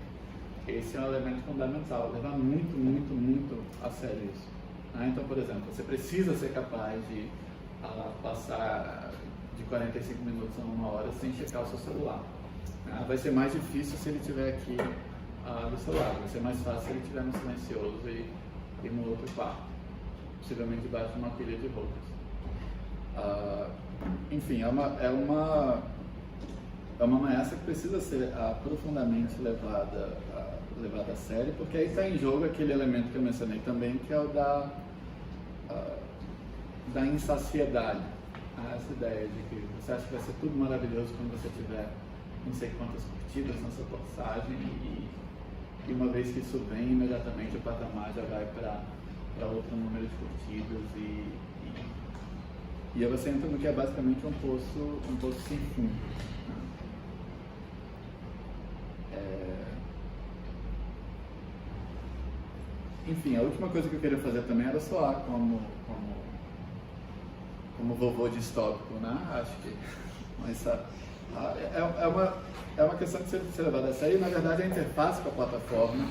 é um elemento fundamental, levar muito, muito, muito a sério isso. Né? Então, por exemplo, você precisa ser capaz de passar de 45 minutos a 1 hora sem checar o seu celular. Vai ser mais difícil se ele estiver aqui do seu lado, vai ser mais fácil se ele estiver no silencioso e no outro quarto, possivelmente debaixo de uma pilha de roupas. Enfim, é uma ameaça que precisa ser profundamente levada a sério, porque aí está em jogo aquele elemento que eu mencionei também, que é o da insaciedade. Essa ideia de que você acha que vai ser tudo maravilhoso quando você tiver não sei quantas curtidas na sua postagem e uma vez que isso vem, imediatamente o patamar já vai para outro número de curtidas e aí você entra no que é basicamente um poço sem fundo. Enfim, a última coisa que eu queria fazer também era soar como vovô distópico, né? Acho que é uma questão de ser levada a sério e, na verdade, a interface com a plataforma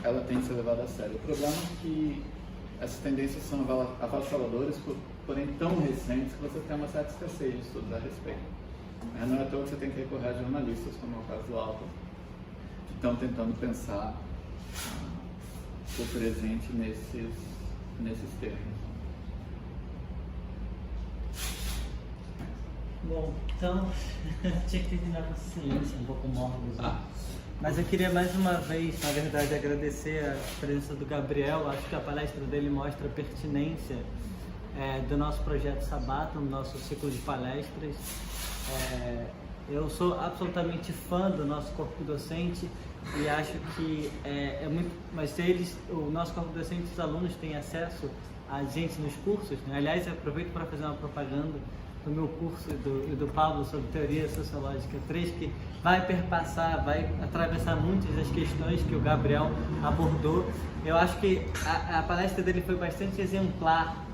ela tem que ser levada a sério. O problema é que essas tendências são avassaladoras, porém tão recentes que você tem uma certa escassez de estudos a respeito. Não é à toa que você tem que recorrer a jornalistas, como é o caso do Alton, que estão tentando pensar o presente nesses termos. Bom, então, tinha que terminar com esse silêncio um pouco mórbido. Mas eu queria mais uma vez, na verdade, agradecer a presença do Gabriel. Acho que a palestra dele mostra a pertinência do nosso projeto Sabaton, do nosso ciclo de palestras. Eu sou absolutamente fã do nosso corpo docente e acho que é muito... Mas o nosso corpo docente, os alunos têm acesso a gente nos cursos, né? Aliás, eu aproveito para fazer uma propaganda do meu curso e do Pablo sobre Teoria Sociológica 3, que vai perpassar, vai atravessar muitas das questões que o Gabriel abordou. Eu acho que a palestra dele foi bastante exemplar,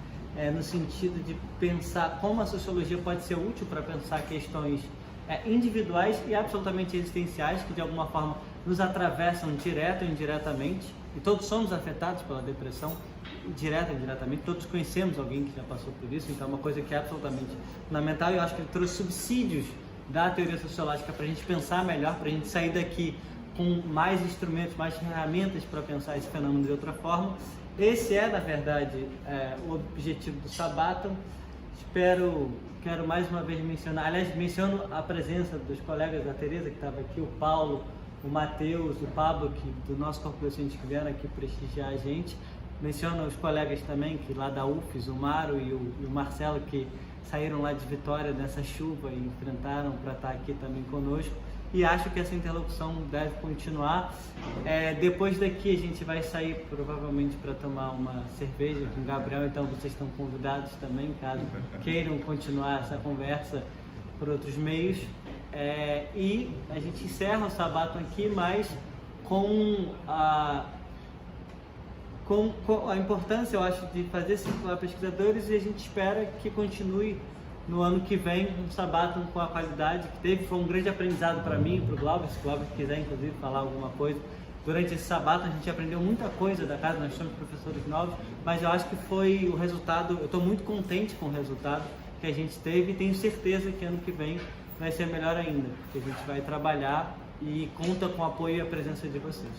no sentido de pensar como a sociologia pode ser útil para pensar questões individuais e absolutamente existenciais, que de alguma forma nos atravessam direta ou indiretamente, e todos somos afetados pela depressão, direta e indiretamente, todos conhecemos alguém que já passou por isso, então é uma coisa que é absolutamente fundamental, e eu acho que ele trouxe subsídios da teoria sociológica para a gente pensar melhor, para a gente sair daqui com mais instrumentos, mais ferramentas para pensar esse fenômeno de outra forma. Esse é, na verdade, o objetivo do Sabaton. Quero mais uma vez mencionar, aliás, menciono a presença dos colegas da Tereza, que estava aqui, o Paulo, o Matheus, o Pablo, do nosso corpo docente, que vieram aqui prestigiar a gente. Menciono os colegas também, que lá da UFES, o Mário e o Marcelo, que saíram lá de Vitória nessa chuva e enfrentaram para estar aqui também conosco. e acho que essa interlocução deve continuar. Depois daqui a gente vai sair provavelmente para tomar uma cerveja com o Gabriel, então vocês estão convidados também, caso queiram continuar essa conversa por outros meios. E a gente encerra o Sabaton aqui, mas com a importância, eu acho, de fazer circular pesquisadores, e a gente espera que continue no ano que vem um Sabaton com a qualidade que teve. Foi um grande aprendizado para mim e para o Glauber, se o Glauber quiser inclusive falar alguma coisa. Durante esse Sabaton a gente aprendeu muita coisa da casa, nós somos professores novos, mas eu acho que foi o resultado, eu estou muito contente com o resultado que a gente teve, e tenho certeza que ano que vem vai ser melhor ainda, porque a gente vai trabalhar e conta com o apoio e a presença de vocês.